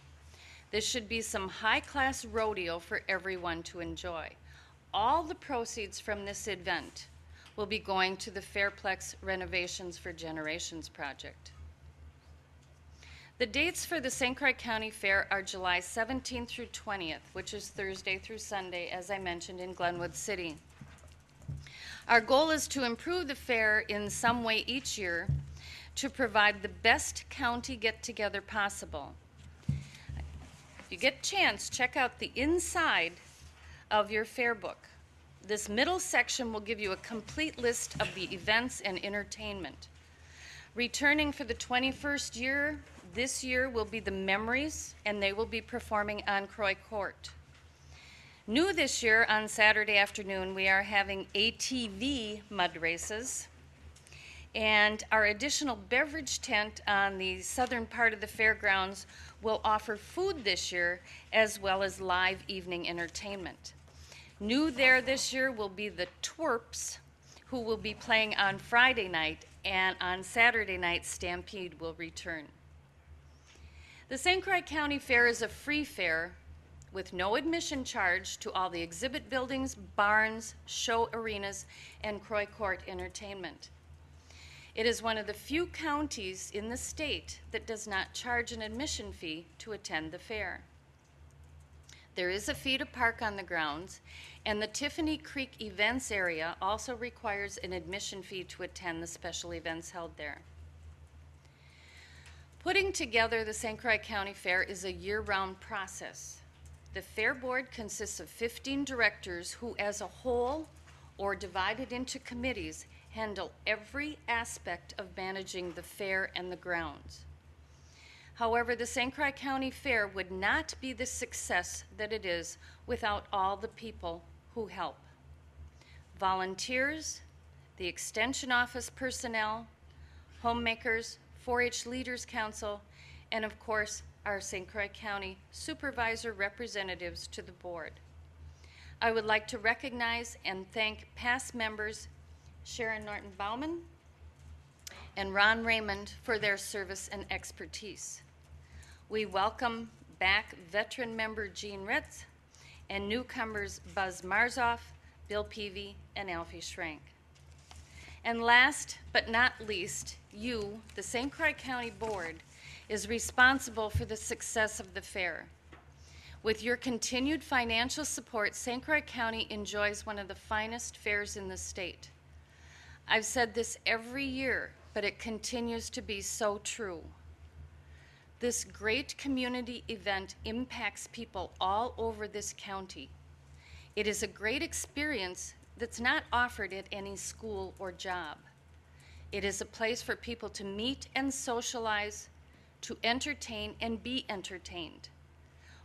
This should be some high-class rodeo for everyone to enjoy. All the proceeds from this event will be going to the Fairplex Renovations for Generations project. The dates for the St. Croix County Fair are July 17th through 20th, which is Thursday through Sunday, as I mentioned, in Glenwood City. Our goal is to improve the fair in some way each year to provide the best county get-together possible. If you get a chance, check out the inside of your fair book. This middle section will give you a complete list of the events and entertainment. Returning for the 21st year, this year will be the Memories, and they will be performing on Croix Court. New this year, on Saturday afternoon, we are having ATV mud races, and our additional beverage tent on the southern part of the fairgrounds will offer food this year, as well as live evening entertainment. New there this year will be the Twerps, who will be playing on Friday night, and on Saturday night, Stampede will return. The St. Croix County Fair is a free fair with no admission charge to all the exhibit buildings, barns, show arenas, and Croix Court entertainment. It is one of the few counties in the state that does not charge an admission fee to attend the fair. There is a fee to park on the grounds, and the Tiffany Creek Events area also requires an admission fee to attend the special events held there. Putting together the St. Croix County Fair is a year-round process. The Fair Board consists of 15 directors who, as a whole or divided into committees, handle every aspect of managing the fair and the grounds. However, the St. Croix County Fair would not be the success that it is without all the people who help. Volunteers, the Extension Office personnel, homemakers, 4-H Leaders Council, and of course, our St. Croix County Supervisor representatives to the board. I would like to recognize and thank past members Sharon Norton-Bauman and Ron Raymond for their service and expertise. We welcome back veteran member Gene Ritz and newcomers Buzz Marzoff, Bill Peavy, and Alfie Schrank. And last but not least, you, the St. Croix County Board, is responsible for the success of the fair. With your continued financial support, St. Croix County enjoys one of the finest fairs in the state. I've said this every year, but it continues to be so true. This great community event impacts people all over this county. It is a great experience that's not offered at any school or job. It is a place for people to meet and socialize, to entertain and be entertained.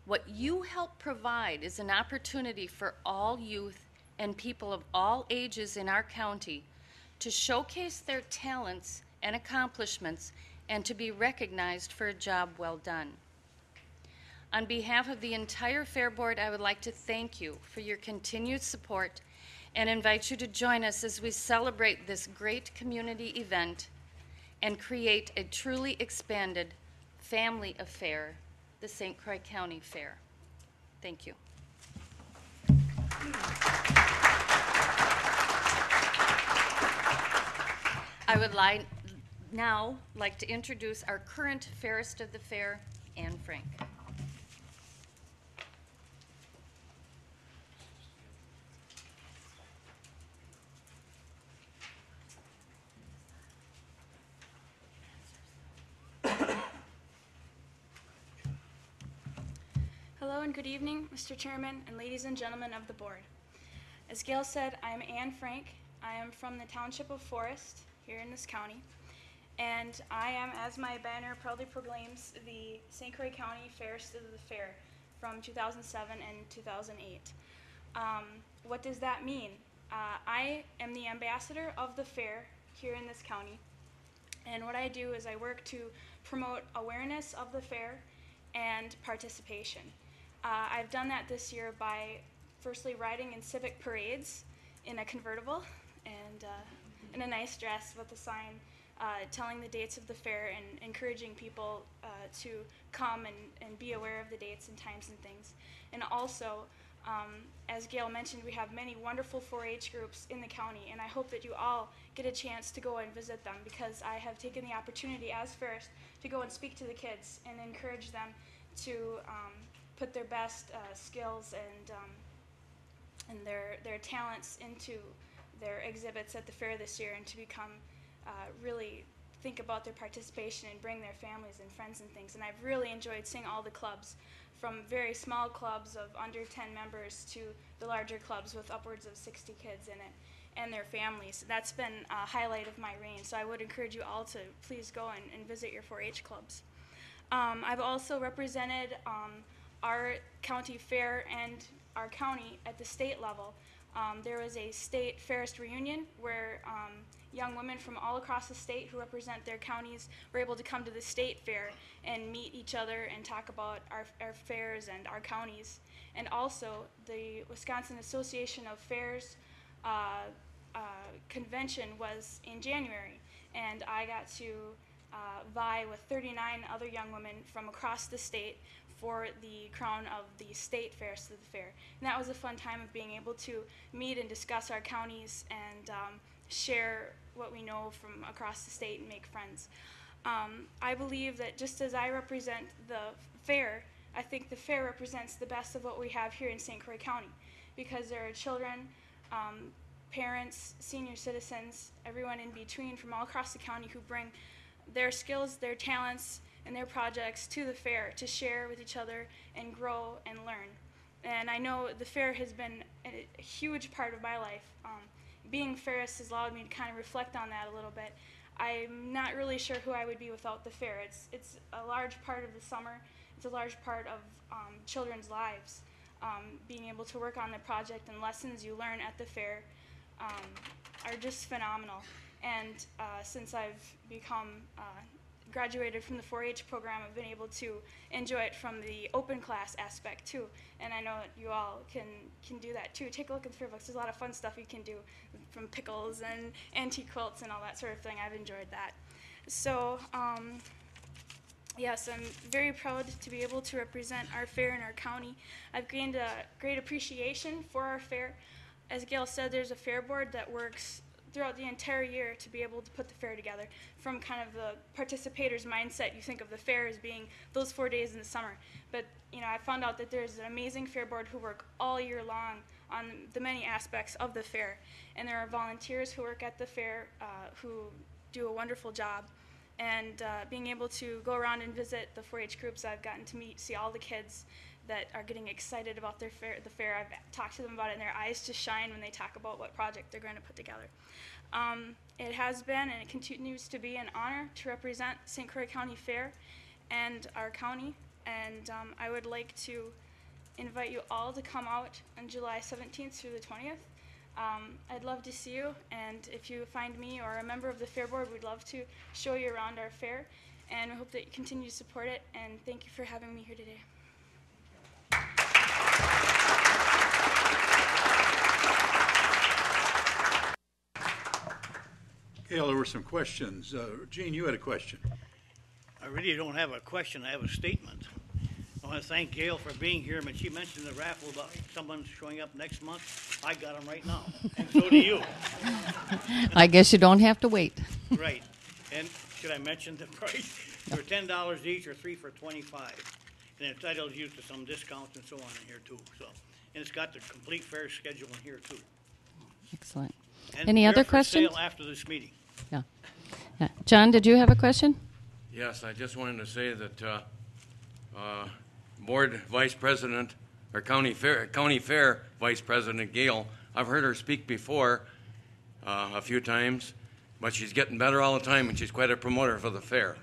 What you help provide is an opportunity for all youth and people of all ages in our county to showcase their talents and accomplishments and to be recognized for a job well done. On behalf of the entire Fair Board, I would like to thank you for your continued support and invite you to join us as we celebrate this great community event and create a truly expanded family affair, the St. Croix County Fair. Thank you. I would now like to introduce our current fairest of the fair, Anne Frank. Hello and good evening, Mr. Chairman and ladies and gentlemen of the board. As Gail said, I am Ann Frank. I am from the Township of Forest here in this county. And I am, as my banner proudly proclaims, the St. Croix County Fairest of the Fair from 2007 and 2008. What does that mean? I am the ambassador of the fair here in this county. And what I do is I work to promote awareness of the fair and participation. I've done that this year by firstly riding in civic parades in a convertible and in a nice dress with a sign telling the dates of the fair and encouraging people to come and be aware of the dates and times and things. And also, as Gail mentioned, we have many wonderful 4-H groups in the county, and I hope that you all get a chance to go and visit them, because I have taken the opportunity as Fairest to go and speak to the kids and encourage them to put their best skills and their talents into their exhibits at the fair this year, and to become really think about their participation and bring their families and friends and things. And I've really enjoyed seeing all the clubs, from very small clubs of under 10 members to the larger clubs with upwards of 60 kids in it and their families. That's been a highlight of my reign, so I would encourage you all to please go and visit your 4-H clubs. I've also represented our county fair and our county at the state level. There was a state Fairest reunion where young women from all across the state who represent their counties were able to come to the state fair and meet each other and talk about our fairs and our counties. And also, the Wisconsin Association of Fairs convention was in January, and I got to vie with 39 other young women from across the state for the crown of the state Fairest of the Fair. And that was a fun time of being able to meet and discuss our counties and share what we know from across the state and make friends. I believe that just as I represent the fair, I think the fair represents the best of what we have here in St. Croix County, because there are children, parents, senior citizens, everyone in between from all across the county who bring their skills, their talents, and their projects to the fair to share with each other and grow and learn. And I know the fair has been a huge part of my life. Being Fairest has allowed me to kind of reflect on that a little bit. I'm not really sure who I would be without the fair. It's a large part of the summer. It's a large part of children's lives. Being able to work on the project and lessons you learn at the fair are just phenomenal. And since I've become graduated from the 4-H program, I've been able to enjoy it from the open class aspect too. And I know that you all can do that too. Take a look at the fair books. There's a lot of fun stuff you can do, from pickles and antique quilts and all that sort of thing. I've enjoyed that. So yes, I'm very proud to be able to represent our fair in our county. I've gained a great appreciation for our fair. As Gail said, there's a fair board that works throughout the entire year to be able to put the fair together. From kind of the participator's mindset, you think of the fair as being those 4 days in the summer. But I found out that there's an amazing fair board who work all year long on the many aspects of the fair. And there are volunteers who work at the fair who do a wonderful job. And being able to go around and visit the 4-H groups, I've gotten to see all the kids that are getting excited about the fair. I've talked to them about it, and their eyes just shine when they talk about what project they're going to put together. It has been, and it continues to be, an honor to represent St. Croix County Fair and our county. And I would like to invite you all to come out on July 17th through the 20th. I'd love to see you, and if you find me or a member of the Fair Board, we'd love to show you around our fair, and we hope that you continue to support it, and thank you for having me here today. Gail, there were some questions. Gene, you had a question. I really don't have a question, I have a statement. I want to thank Gail for being here, but she mentioned the raffle about someone showing up next month. I got them right now, and so do you. I guess you don't have to wait. Right, and should I mention the price? They're $10 each, or 3 for $25, and it entitles you to some discounts and so on in here too. So, and it's got the complete fair schedule in here too. Excellent. And Any other they're for questions? sale after this meeting. Yeah. John, did you have a question? Yes, I just wanted to say that Board Vice President, or County Fair Vice President Gail. I've heard her speak before a few times, but she's getting better all the time, and she's quite a promoter for the fair.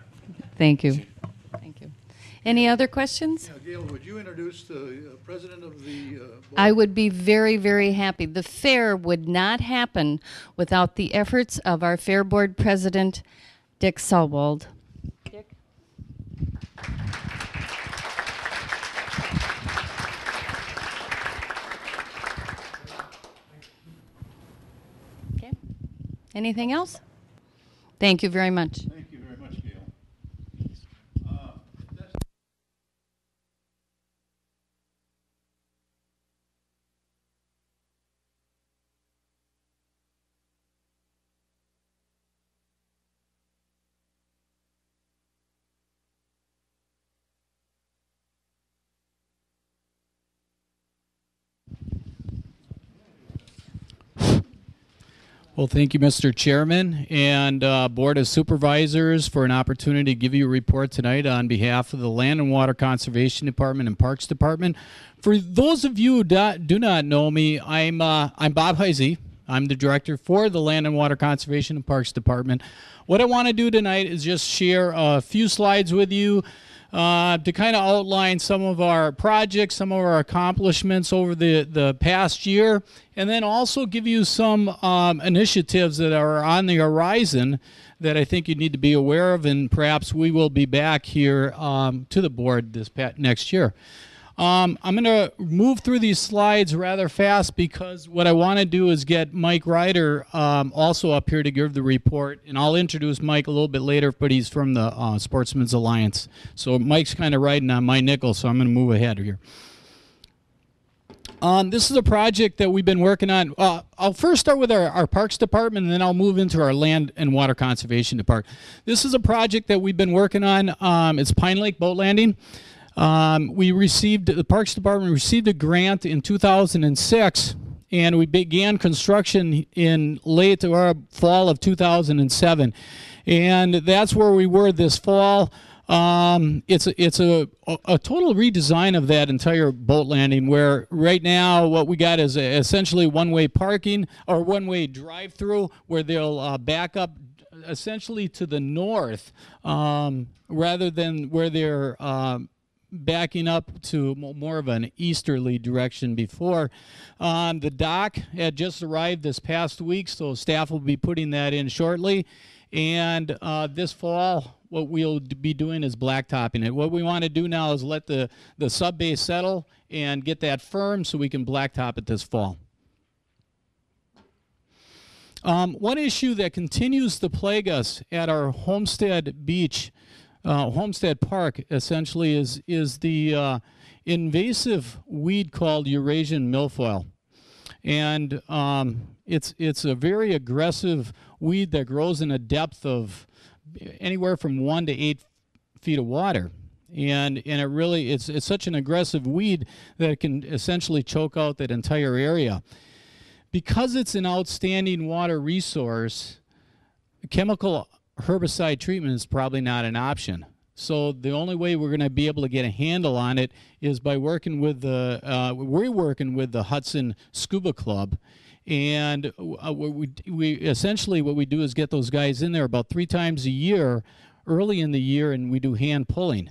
Thank you. Thank you. Any other questions? Yeah, Gail, would you introduce the president of the board? I would be very, very happy. The fair would not happen without the efforts of our Fair Board President, Dick Sawwald. Dick? Okay. Anything else? Thank you very much. Thank you very much, Gail. Well, thank you, Mr. Chairman and Board of Supervisors, for an opportunity to give you a report tonight on behalf of the Land and Water Conservation Department and Parks Department. For those of you who do not know me, I'm Bob Heisey. I'm the director for the Land and Water Conservation and Parks Department. What I want to do tonight is just share a few slides with you to kind of outline some of our projects, some of our accomplishments over the past year, and then also give you some initiatives that are on the horizon that I think you need to be aware of, and perhaps we will be back here to the board this next year. I'm going to move through these slides rather fast because what I want to do is get Mike Ryder also up here to give the report, and I'll introduce Mike a little bit later, but he's from the Sportsman's Alliance. So Mike's kind of riding on my nickel, so I'm going to move ahead here. This is a project that we've been working on. I'll first start with our Parks Department, and then I'll move into our Land and Water Conservation Department. This is a project that we've been working on. It's Pine Lake Boat Landing. The Parks Department received a grant in 2006, and we began construction in late or fall of 2007. And that's where we were this fall. It's a total redesign of that entire boat landing, where right now what we got is essentially one-way parking or one-way drive-through, where they'll back up essentially to the north rather than where they're backing up to more of an easterly direction before. The dock had just arrived this past week, so staff will be putting that in shortly. And this fall, what we'll be doing is blacktopping it. What we want to do now is let the sub-base settle and get that firm so we can blacktop it this fall. One issue that continues to plague us at our Homestead Beach, Homestead Park, essentially, is the invasive weed called Eurasian milfoil. And it's a very aggressive weed that grows in a depth of anywhere from 1 to 8 feet of water. And it really, it's such an aggressive weed that it can essentially choke out that entire area. Because it's an outstanding water resource, chemical herbicide treatment is probably not an option. So the only way we're going to be able to get a handle on it is by working with we're working with the Hudson Scuba Club. And we essentially what we do is get those guys in there about 3 times a year, early in the year, and we do hand pulling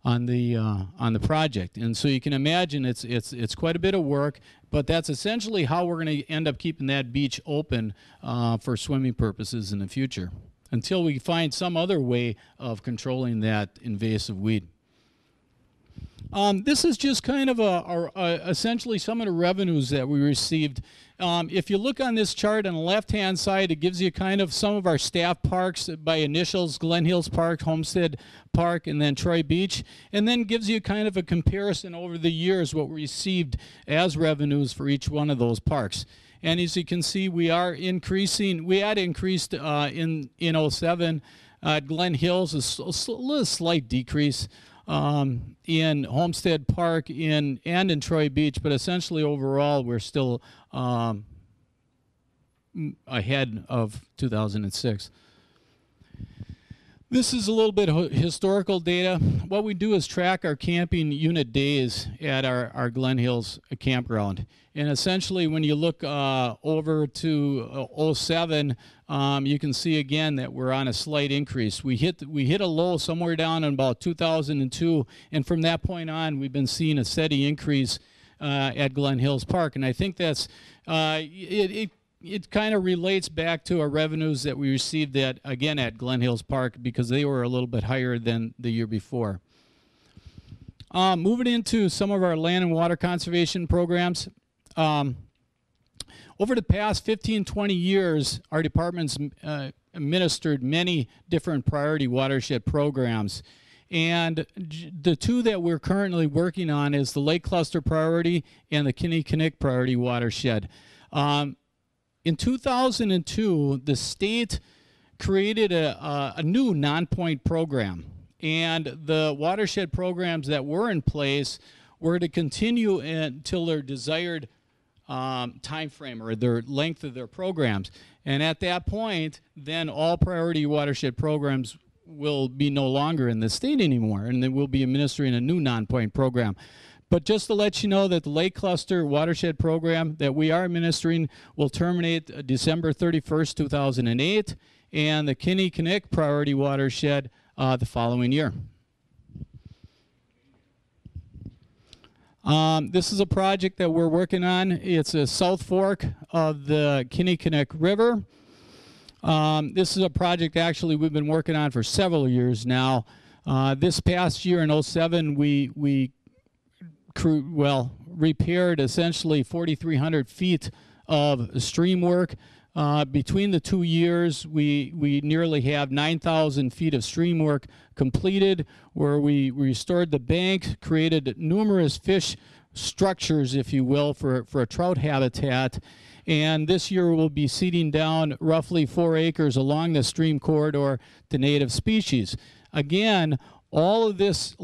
on the project. And so you can imagine it's quite a bit of work, but that's essentially how we're going to end up keeping that beach open for swimming purposes in the future, until we find some other way of controlling that invasive weed. This is just kind of essentially some of the revenues that we received. If you look on this chart on the left-hand side, it gives you kind of some of our staff parks by initials: Glen Hills Park, Homestead Park, and then Troy Beach, and then gives you kind of a comparison over the years what we received as revenues for each one of those parks. And as you can see, we are increasing. We had increased in 07 at Glen Hills, a little slight decrease in Homestead Park and in Troy Beach, but essentially overall we're still ahead of 2006. This is a little bit historical data. What we do is track our camping unit days at our Glen Hills campground. And essentially, when you look over to '07, you can see again that we're on a slight increase. We hit a low somewhere down in about 2002, and from that point on, we've been seeing a steady increase at Glen Hills Park. And I think that's it kind of relates back to our revenues that we received at Glen Hills Park, because they were a little bit higher than the year before. Moving into some of our land and water conservation programs. Over the past 15, 20 years, our department's administered many different priority watershed programs. And the two that we're currently working on is the Lake Cluster Priority and the Kinnickinnick Priority Watershed. In 2002, the state created a new non-point program, and the watershed programs that were in place were to continue until their desired time frame or their length of their programs. And at that point, then all priority watershed programs will be no longer in the state anymore, and then we'll be administering a new non-point program. But just to let you know that the Lake Cluster Watershed Program that we are administering will terminate December 31st, 2008, and the Kinnickinnick Priority Watershed the following year. This is a project that we're working on. It's a South Fork of the Kinnickinnick River. This is a project actually we've been working on for several years now. This past year in '07, we repaired essentially 4,300 feet of stream work. Between the 2 years, we nearly have 9,000 feet of stream work completed, where we restored the bank, created numerous fish structures, if you will, for a trout habitat. And this year we'll be seeding down roughly 4 acres along the stream corridor to native species. Again, all of this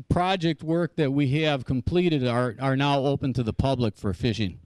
project work that we have completed are now open to the public for fishing.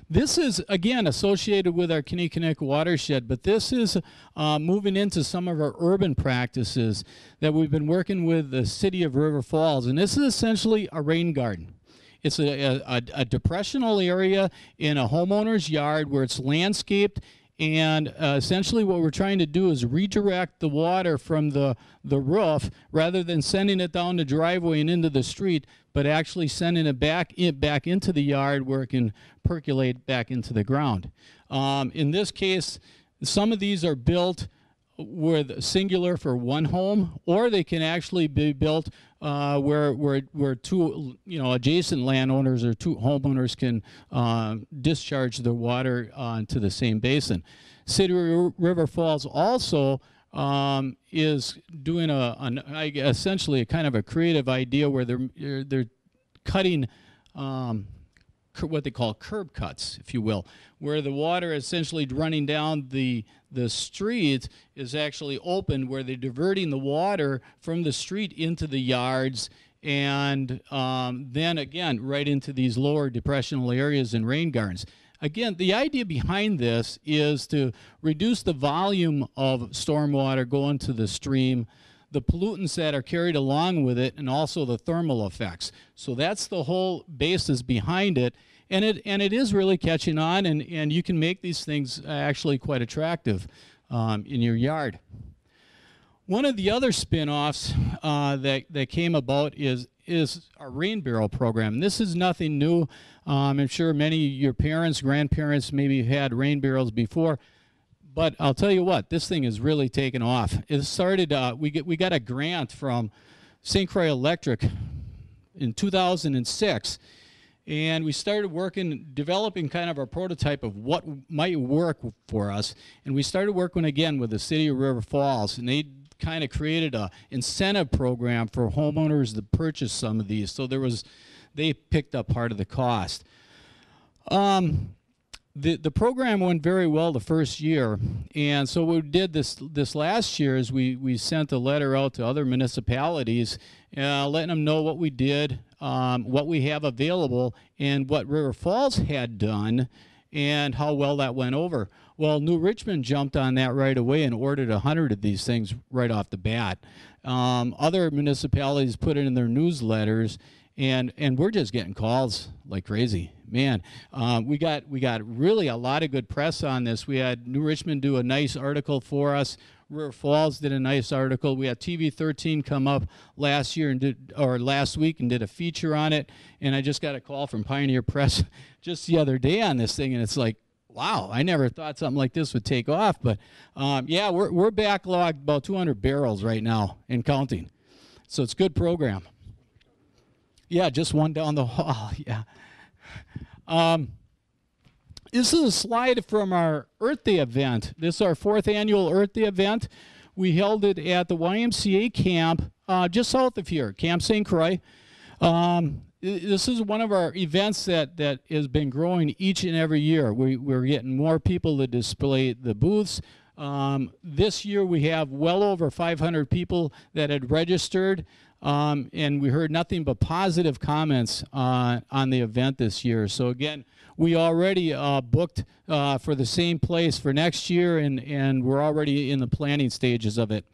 This is, again, associated with our Kinnickinnick watershed, but this is moving into some of our urban practices that we've been working with the city of River Falls. And this is essentially a rain garden. It's a depressional area in a homeowner's yard where it's landscaped. And essentially what we're trying to do is redirect the water from the roof, rather than sending it down the driveway and into the street, but actually sending it back into the yard where it can percolate back into the ground. In this case, some of these are built with singular for one home, or they can actually be built where two adjacent landowners or two homeowners can discharge their water into the same basin. City of River Falls also is doing essentially a kind of a creative idea where they're cutting what they call curb cuts, if you will, where the water essentially running down the street is actually open, where they're diverting the water from the street into the yards, and then again right into these lower depressional areas and rain gardens. Again, the idea behind this is to reduce the volume of stormwater going to the stream, the pollutants that are carried along with it, and also the thermal effects. So that's the whole basis behind it. And it is really catching on, and you can make these things actually quite attractive in your yard. One of the other spin-offs that came about is our rain barrel program. This is nothing new. I'm sure many of your parents, grandparents maybe had rain barrels before, but I'll tell you what, this thing is really taken off. It started, we got a grant from St. Croix Electric in 2006, and we started developing kind of a prototype of what might work for us, and we started working again with the city of River Falls, and they kind of created a incentive program for homeowners to purchase some of these. So they picked up part of the cost. The program went very well the first year, and so what we did this last year is we sent a letter out to other municipalities, letting them know what we did, what we have available, and what River Falls had done. and how well that went over. Well, New Richmond jumped on that right away and ordered 100 of these things right off the bat. Other municipalities put it in their newsletters, and we're just getting calls like crazy. Man, we got really a lot of good press on this. We had New Richmond do a nice article for us. River Falls did a nice article. We had TV 13 come up last week and did a feature on it. And I just got a call from Pioneer Press just the other day on this thing, and it's like, wow, I never thought something like this would take off. But yeah, we're backlogged about 200 barrels right now and counting. So it's a good program. Yeah, just one down the hall. Yeah. This is a slide from our Earth Day event. This is our 4th annual Earth Day event. We held it at the YMCA camp just south of here, Camp St. Croix. This is one of our events that has been growing each and every year. We're getting more people to display the booths. This year we have well over 500 people that had registered, and we heard nothing but positive comments on the event this year. So again, we already booked for the same place for next year, and we're already in the planning stages of it.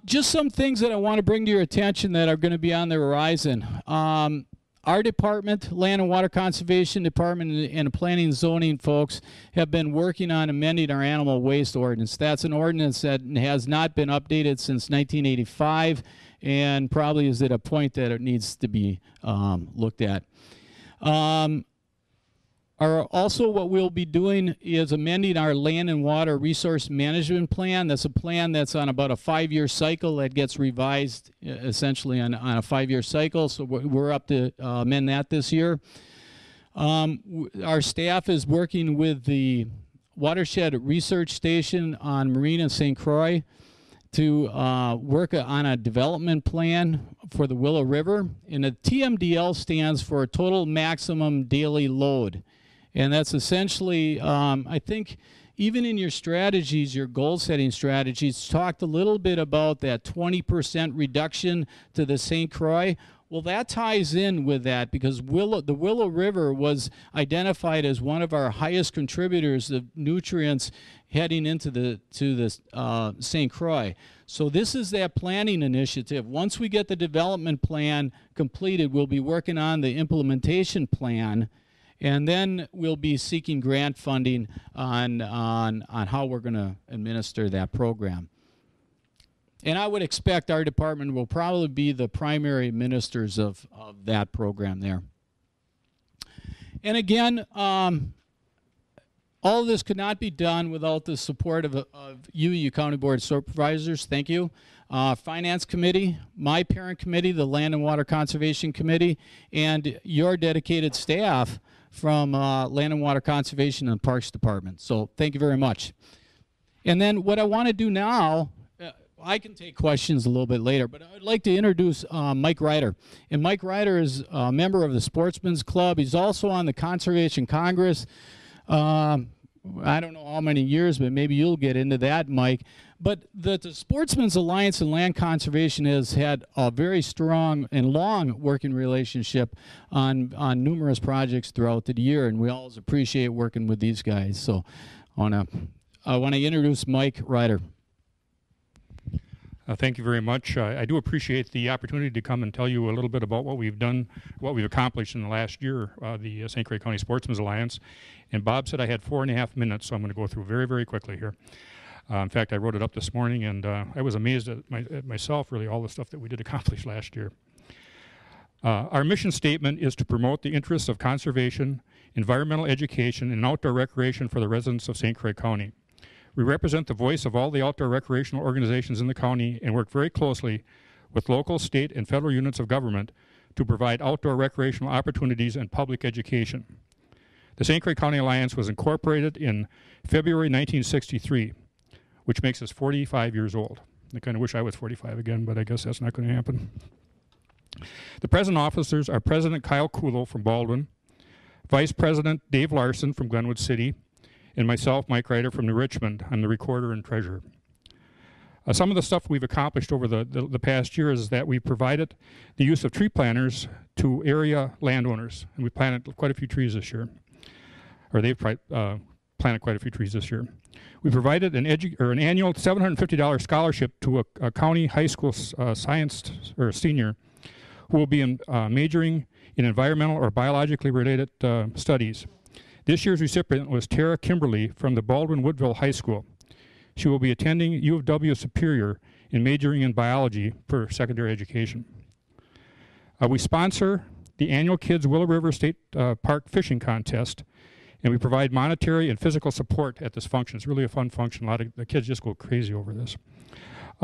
Just some things that I want to bring to your attention that are going to be on the horizon. Our department, Land and Water Conservation Department, and the Planning and Zoning folks have been working on amending our animal waste ordinance. That's an ordinance that has not been updated since 1985 and probably is at a point that it needs to be looked at. Also, what we'll be doing is amending our land and water resource management plan. That's a plan that's on about a 5-year cycle that gets revised essentially on a 5-year cycle. So we're up to amend that this year. Our staff is working with the Watershed Research Station on Marina St. Croix to work on a development plan for the Willow River. And the TMDL stands for Total Maximum Daily Load. And that's essentially, I think, even in your strategies, your goal-setting strategies, talked a little bit about that 20% reduction to the St. Croix. Well, that ties in with that because the Willow River was identified as one of our highest contributors of nutrients heading into the St. Croix. So this is that planning initiative. Once we get the development plan completed, we'll be working on the implementation plan. And then we'll be seeking grant funding on how we're going to administer that program. And I would expect our department will probably be the primary administrators of that program there. And again, all of this could not be done without the support of you County Board of Supervisors. Thank you. Finance Committee, my parent committee, the Land and Water Conservation Committee, and your dedicated staff from Land and Water Conservation and Parks Department. So thank you very much. And then what I want to do now, I can take questions a little bit later, but I'd like to introduce Mike Ryder. And Mike Ryder is a member of the Sportsman's Club. He's also on the Conservation Congress. I don't know how many years, but maybe you'll get into that, Mike. But the Sportsman's Alliance in Land Conservation has had a very strong and long working relationship on numerous projects throughout the year, and we always appreciate working with these guys. So I want to introduce Mike Ryder. Thank you very much. I do appreciate the opportunity to come and tell you a little bit about what we've done, what we've accomplished in the last year, the St. Croix County Sportsman's Alliance. And Bob said I had 4.5 minutes, so I'm going to go through very, very quickly here. In fact, I wrote it up this morning, and I was amazed at myself, really, all the stuff that we did accomplish last year. Our mission statement is to promote the interests of conservation, environmental education, and outdoor recreation for the residents of St. Croix County. We represent the voice of all the outdoor recreational organizations in the county and work very closely with local, state, and federal units of government to provide outdoor recreational opportunities and public education. The St. Croix County Alliance was incorporated in February 1963, which makes us 45 years old. I kind of wish I was 45 again, but I guess that's not going to happen. The present officers are President Kyle Kulo from Baldwin, Vice President Dave Larson from Glenwood City, and myself, Mike Ryder from New Richmond. I'm the recorder and treasurer. Some of the stuff we've accomplished over the past year is that we provided the use of tree planters to area landowners, and we planted quite a few trees this year, or they've planted quite a few trees this year. We provided an annual $750 scholarship to a county high school science or senior who will be majoring in environmental or biologically related studies. This year's recipient was Tara Kimberly from the Baldwin Woodville High School. She will be attending U of W Superior and majoring in biology for secondary education. We sponsor the annual Kids Willow River State Park Fishing Contest, and we provide monetary and physical support at this function. It's really a fun function. A lot of the kids just go crazy over this.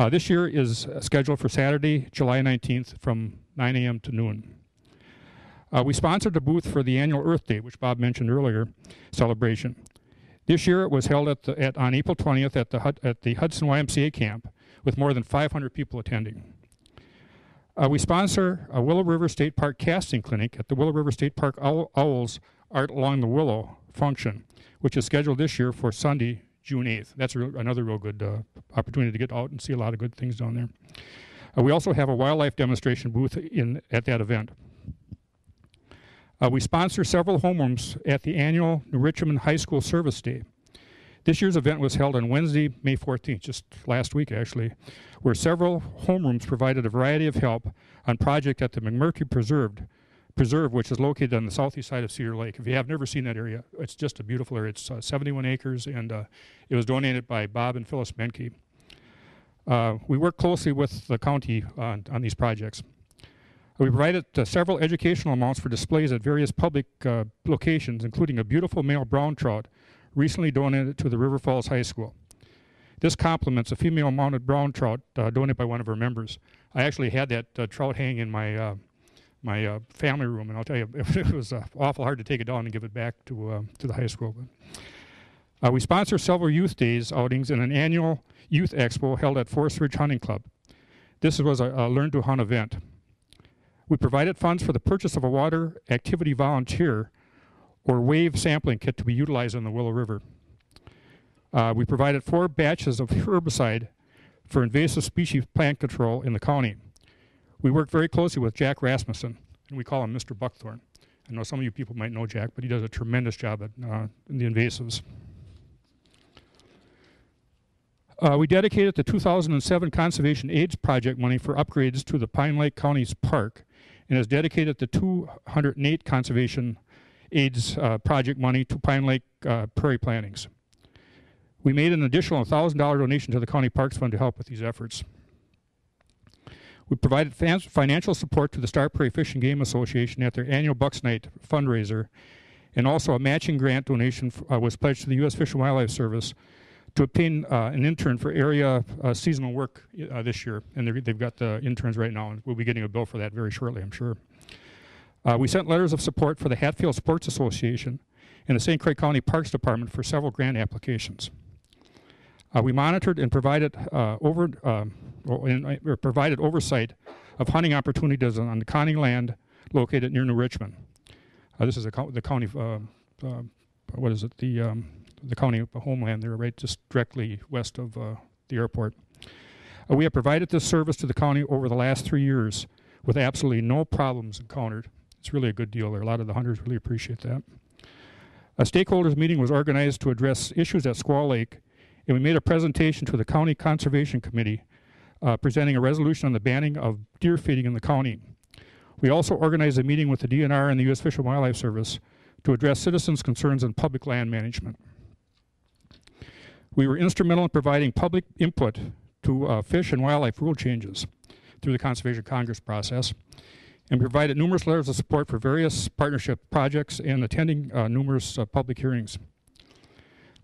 This year is scheduled for Saturday, July 19th from 9 a.m. to noon. We sponsored the booth for the annual Earth Day, which Bob mentioned earlier, celebration. This year it was held on April 20th at the Hudson YMCA camp with more than 500 people attending. We sponsor a Willow River State Park casting clinic at the Willow River State Park Owls Art Along the Willow function, which is scheduled this year for Sunday, June 8th. That's another real good opportunity to get out and see a lot of good things down there. We also have a wildlife demonstration booth at that event. We sponsor several homerooms at the annual New Richmond High School Service Day. This year's event was held on Wednesday, May 14th, just last week actually, where several homerooms provided a variety of help on project at the McMurphy Preserve, which is located on the southeast side of Cedar Lake. If you have never seen that area, it's just a beautiful area. It's 71 acres, and it was donated by Bob and Phyllis Menke. We work closely with the county on these projects. We provided several educational amounts for displays at various public locations, including a beautiful male brown trout recently donated to the River Falls High School. This complements a female mounted brown trout donated by one of our members. I actually had that trout hanging in my family room, and I'll tell you, it was awful hard to take it down and give it back to the high school. But, we sponsor several youth days outings and an annual youth expo held at Forest Ridge Hunting Club. This was a Learn to Hunt event. We provided funds for the purchase of a water activity volunteer or wave sampling kit to be utilized on the Willow River. We provided 4 batches of herbicide for invasive species plant control in the county. We worked very closely with Jack Rasmussen, and we call him Mr. Buckthorn. I know some of you people might know Jack, but he does a tremendous job at the invasives. We dedicated the 2007 Conservation AIDS Project money for upgrades to the Pine Lake County's park, and has dedicated the 208 Conservation AIDS project money to Pine Lake prairie plantings. We made an additional $1,000 donation to the County Parks Fund to help with these efforts. We provided financial support to the Star Prairie Fish and Game Association at their annual Bucks Night fundraiser, and also a matching grant donation was pledged to the U.S. Fish and Wildlife Service to obtain an intern for area seasonal work this year, and they've got the interns right now, and we'll be getting a bill for that very shortly, I'm sure. We sent letters of support for the Hatfield Sports Association and the St. Croix County Parks Department for several grant applications. We monitored and provided oversight of hunting opportunities on the county land located near New Richmond. This is the county, what is it? The county homeland there, right just directly west of the airport. We have provided this service to the county over the last 3 years with absolutely no problems encountered. It's really a good deal there. A lot of the hunters really appreciate that. A stakeholders meeting was organized to address issues at Squaw Lake, and we made a presentation to the County Conservation Committee presenting a resolution on the banning of deer feeding in the county. We also organized a meeting with the DNR and the U.S. Fish and Wildlife Service to address citizens' concerns on public land management. We were instrumental in providing public input to fish and wildlife rule changes through the Conservation Congress process, and provided numerous letters of support for various partnership projects and attending numerous public hearings.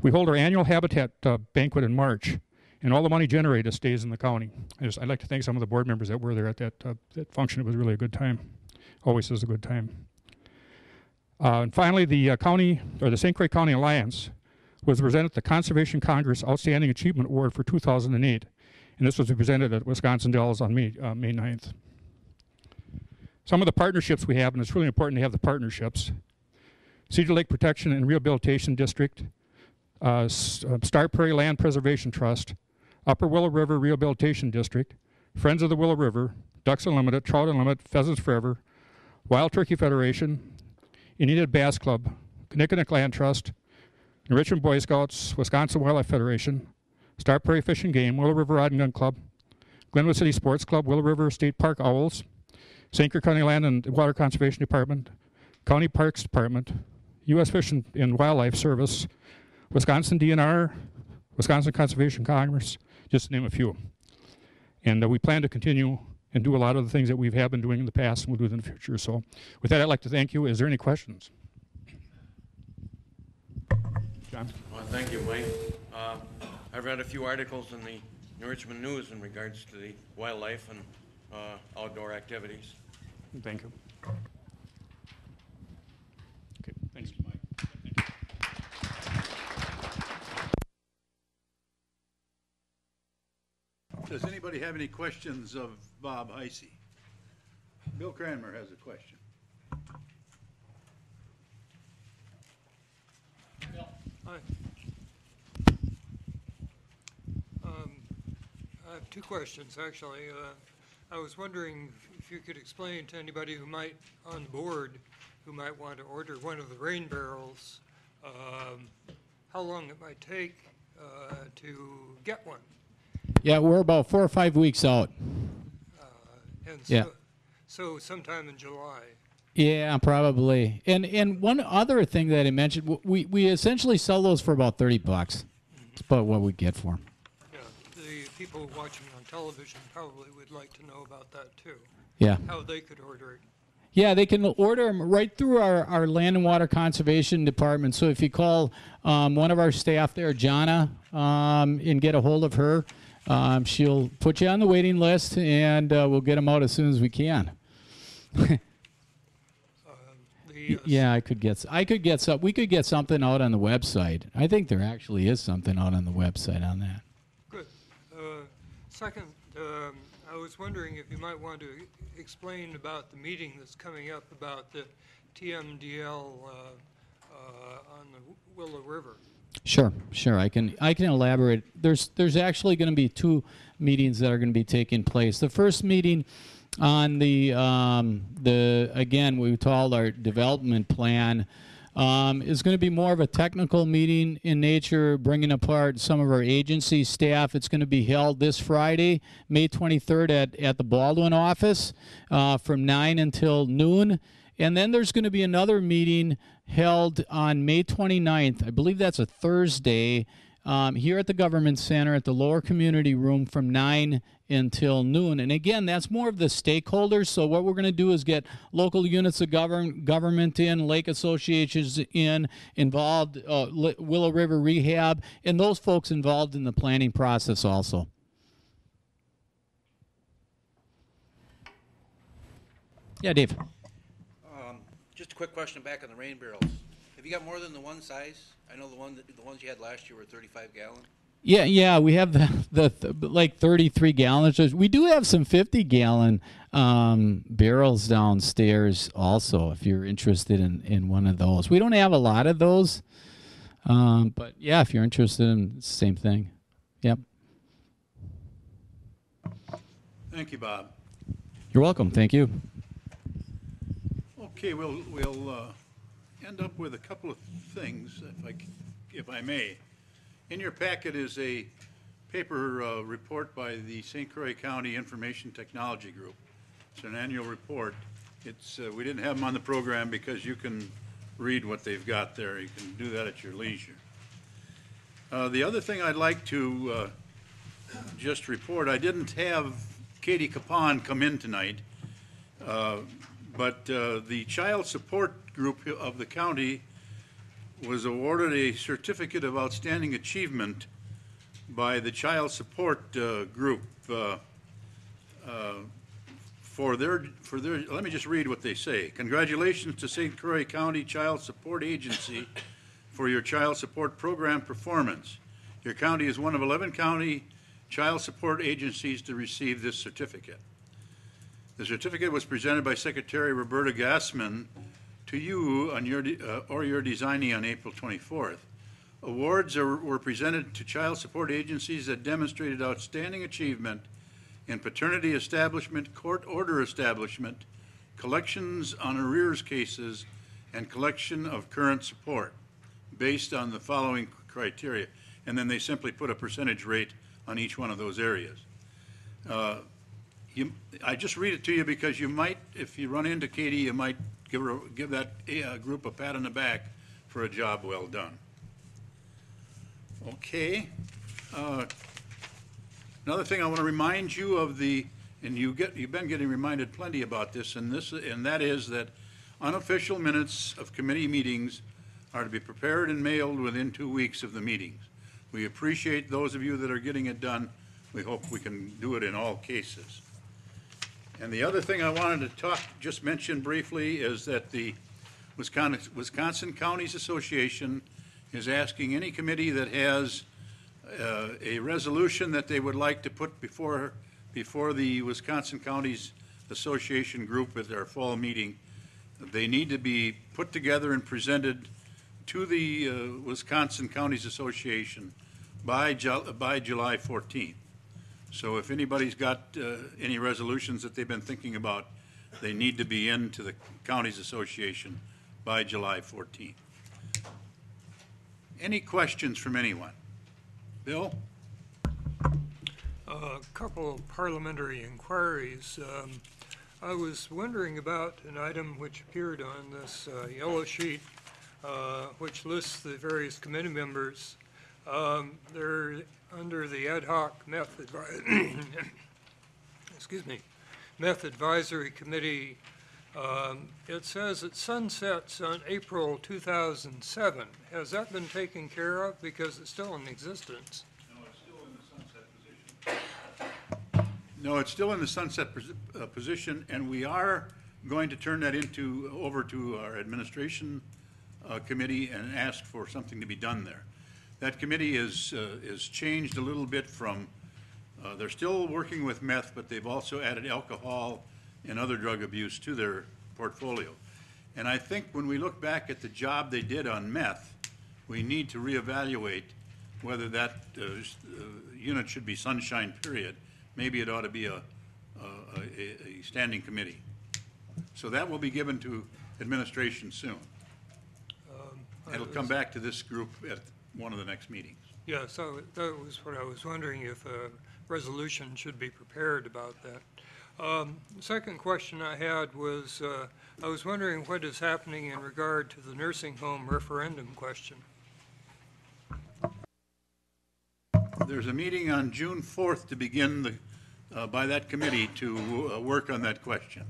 We hold our annual Habitat banquet in March, and all the money generated stays in the county. I'd like to thank some of the board members that were there at that function. It was really a good time. Always is a good time. And finally, the St. Croix County Alliance was presented the Conservation Congress Outstanding Achievement Award for 2008, and this was presented at Wisconsin Dells on May 9th. Some of the partnerships we have, and it's really important to have the partnerships: Cedar Lake Protection and Rehabilitation District, Star Prairie Land Preservation Trust, Upper Willow River Rehabilitation District, Friends of the Willow River, Ducks Unlimited, Trout Unlimited, Pheasants Forever, Wild Turkey Federation, Indian Bass Club, Kinnickinnick Land Trust, Richmond Boy Scouts, Wisconsin Wildlife Federation, Star Prairie Fish and Game, Willow River Rod and Gun Club, Glenwood City Sports Club, Willow River State Park Owls, St. Clair County Land and Water Conservation Department, County Parks Department, U.S. Fish and Wildlife Service, Wisconsin DNR, Wisconsin Conservation Congress, just to name a few. And we plan to continue and do a lot of the things that we have been doing in the past and we'll do in the future. So with that, I'd like to thank you. Is there any questions? John? Well, thank you, Mike. I've read a few articles in the New Richmond News in regards to the wildlife and outdoor activities. Thank you. Okay, thanks, Mike. Does anybody have any questions of Bob Heisey? Bill Cranmer has a question. Hi. I have two questions, actually. I was wondering if you could explain to anybody who might, on the board, who might want to order one of the rain barrels, how long it might take to get one. Yeah, we're about 4 or 5 weeks out. And Yeah. So sometime in July. Yeah, probably. And one other thing that I mentioned, we essentially sell those for about $30. That's about what we get for them. Yeah, the people watching on television probably would like to know about that too. Yeah. How they could order it. Yeah, they can order them right through our Land and Water Conservation Department. So if you call one of our staff there, Jana, and get a hold of her, she'll put you on the waiting list, and we'll get them out as soon as we can. Yeah, we could get something out on the website. I think there actually is something out on the website on that. Good. Second, I was wondering if you might want to explain about the meeting that's coming up about the TMDL on the Willow River. Sure. I can elaborate. There's actually going to be two meetings that are going to be taking place. The first meeting on the again, we called our development plan, is going to be more of a technical meeting in nature, bringing apart some of our agency staff. It's going to be held this Friday, May 23rd at the Baldwin office from 9 until noon. And then there's going to be another meeting held on May 29th. I believe that's a Thursday, here at the Government Center at the Lower Community Room from 9 until noon. And again, that's more of the stakeholders. So what we're going to do is get local units of government in, lake associations involved, Willow River Rehab, and those folks involved in the planning process also. Yeah, Dave. Just a quick question back on the rain barrels. Have you got more than the one size? I know the ones you had last year were 35 gallon. Yeah, we have the like 33 gallons. We do have some 50-gallon barrels downstairs also, if you're interested in one of those. We don't have a lot of those, but yeah, if you're interested in the same thing. Yep. Thank you, Bob. You're welcome. Thank you. Okay, we'll end up with a couple of things, if I may. In your packet is a paper report by the St. Croix County Information Technology Group. It's an annual report. We didn't have them on the program because you can read what they've got there. You can do that at your leisure. The other thing I'd like to just report, I didn't have Katie Capon come in tonight, but the Child Support Group of the county was awarded a Certificate of Outstanding Achievement by the Child Support Group for their, let me just read what they say. Congratulations to St. Croix County Child Support Agency for your child support program performance. Your county is one of 11 county child support agencies to receive this certificate. The certificate was presented by Secretary Roberta Gassman to you on your designing on April 24th. Were presented to child support agencies that demonstrated outstanding achievement in paternity establishment, court order establishment, collections on arrears cases, and collection of current support based on the following criteria. And then they simply put a percentage rate on each one of those areas. I just read it to you because you might, if you run into Katie, you might give that group a pat on the back for a job well done. Okay. Another thing I want to remind you of and you've been getting reminded plenty about this, and that is that unofficial minutes of committee meetings are to be prepared and mailed within 2 weeks of the meetings. We appreciate those of you that are getting it done. We hope we can do it in all cases. And the other thing I wanted to just mention briefly is that the Wisconsin Counties Association is asking any committee that has a resolution that they would like to put before the Wisconsin Counties Association group at their fall meeting. They need to be put together and presented to the Wisconsin Counties Association by July 14th. So if anybody's got any resolutions that they've been thinking about, they need to be into the Counties Association by July 14th. Any questions from anyone? Bill? A couple of parliamentary inquiries. I was wondering about an item which appeared on this yellow sheet, which lists the various committee members. They're under the ad hoc meth advisory committee. It says it sunsets on April 2007. Has that been taken care of because it's still in existence? No, it's still in the sunset position, and we are going to turn that over to our administration committee and ask for something to be done there. That committee is changed a little bit from, they're still working with meth, but they've also added alcohol and other drug abuse to their portfolio. And I think when we look back at the job they did on meth, we need to reevaluate whether that unit should be sunshine period. Maybe it ought to be a standing committee. So that will be given to administration soon. It'll come back to this group at one of the next meetings. Yeah, so that was what I was wondering, if a resolution should be prepared about that. The second question I had was, I was wondering what is happening in regard to the nursing home referendum question. There's a meeting on June 4th to begin by that committee to work on that question.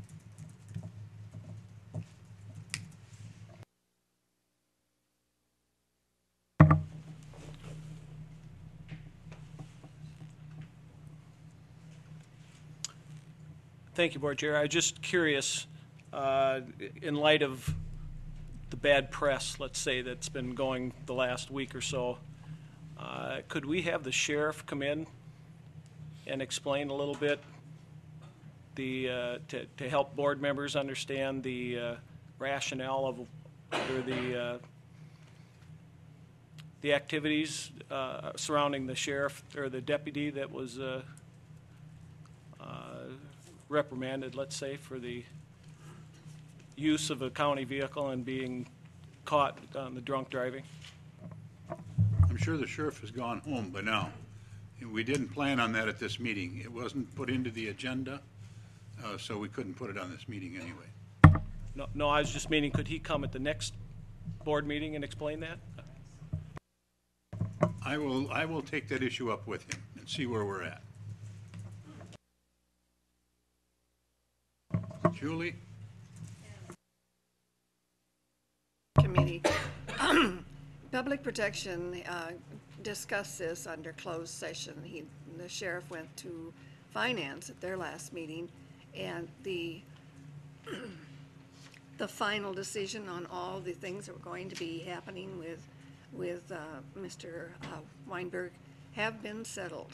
Thank you, Board Chair. I'm just curious, in light of the bad press, let's say, that's been going the last week or so, could we have the sheriff come in and explain a little bit to help board members understand the rationale of the activities surrounding the sheriff or the deputy that was reprimanded, let's say, for the use of a county vehicle and being caught on the drunk driving? I'm sure the sheriff has gone home by now. We didn't plan on that at this meeting. It wasn't put into the agenda, so we couldn't put it on this meeting anyway. No, I was just meaning, could he come at the next board meeting and explain that? I will take that issue up with him and see where we're at. Julie? Committee. Public Protection discussed this under closed session. The sheriff went to Finance at their last meeting, and the final decision on all the things that were going to be happening with Mr. Weinberg have been settled,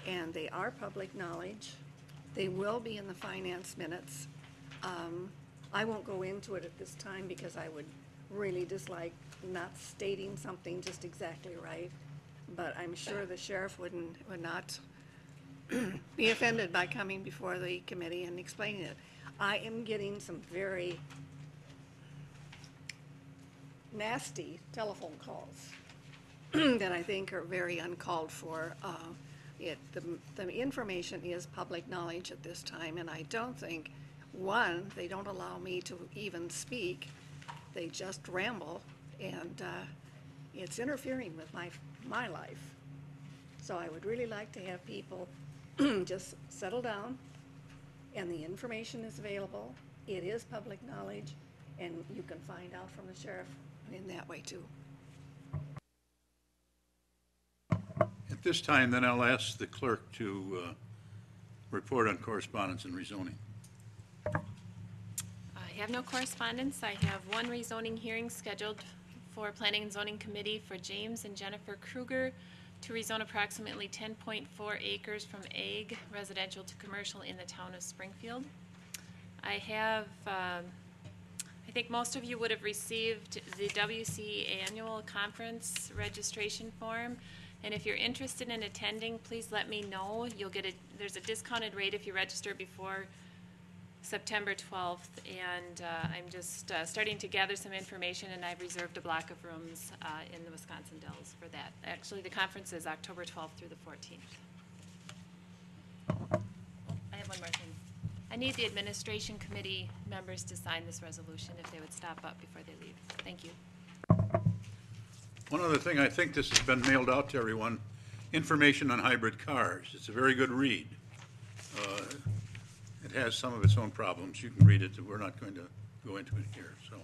and they are public knowledge. They will be in the finance minutes. I won't go into it at this time because I would really dislike not stating something just exactly right, but I'm sure the sheriff would not be offended by coming before the committee and explaining it. I am getting some very nasty telephone calls that I think are very uncalled for. The information is public knowledge at this time, and I don't think, one, they don't allow me to even speak. They just ramble, and it's interfering with my life. So I would really like to have people just settle down, and the information is available. It is public knowledge, and you can find out from the sheriff in that way too. At this time, then I'll ask the clerk to report on correspondence and rezoning. I have no correspondence. I have one rezoning hearing scheduled for Planning and Zoning Committee for James and Jennifer Kruger to rezone approximately 10.4 acres from ag residential to commercial in the town of Springfield. I have, I think most of you would have received the WC annual conference registration form. And if you're interested in attending, please let me know. You'll get there's a discounted rate if you register before September 12th. And I'm just starting to gather some information, and I've reserved a block of rooms in the Wisconsin Dells for that. Actually, the conference is October 12th through the 14th. I have one more thing. I need the administration committee members to sign this resolution if they would stop up before they leave. Thank you. One other thing, I think this has been mailed out to everyone, information on hybrid cars. It's a very good read. It has some of its own problems. You can read it. We're not going to go into it here. So,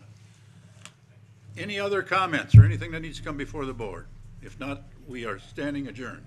any other comments or anything that needs to come before the board? If not, we are standing adjourned.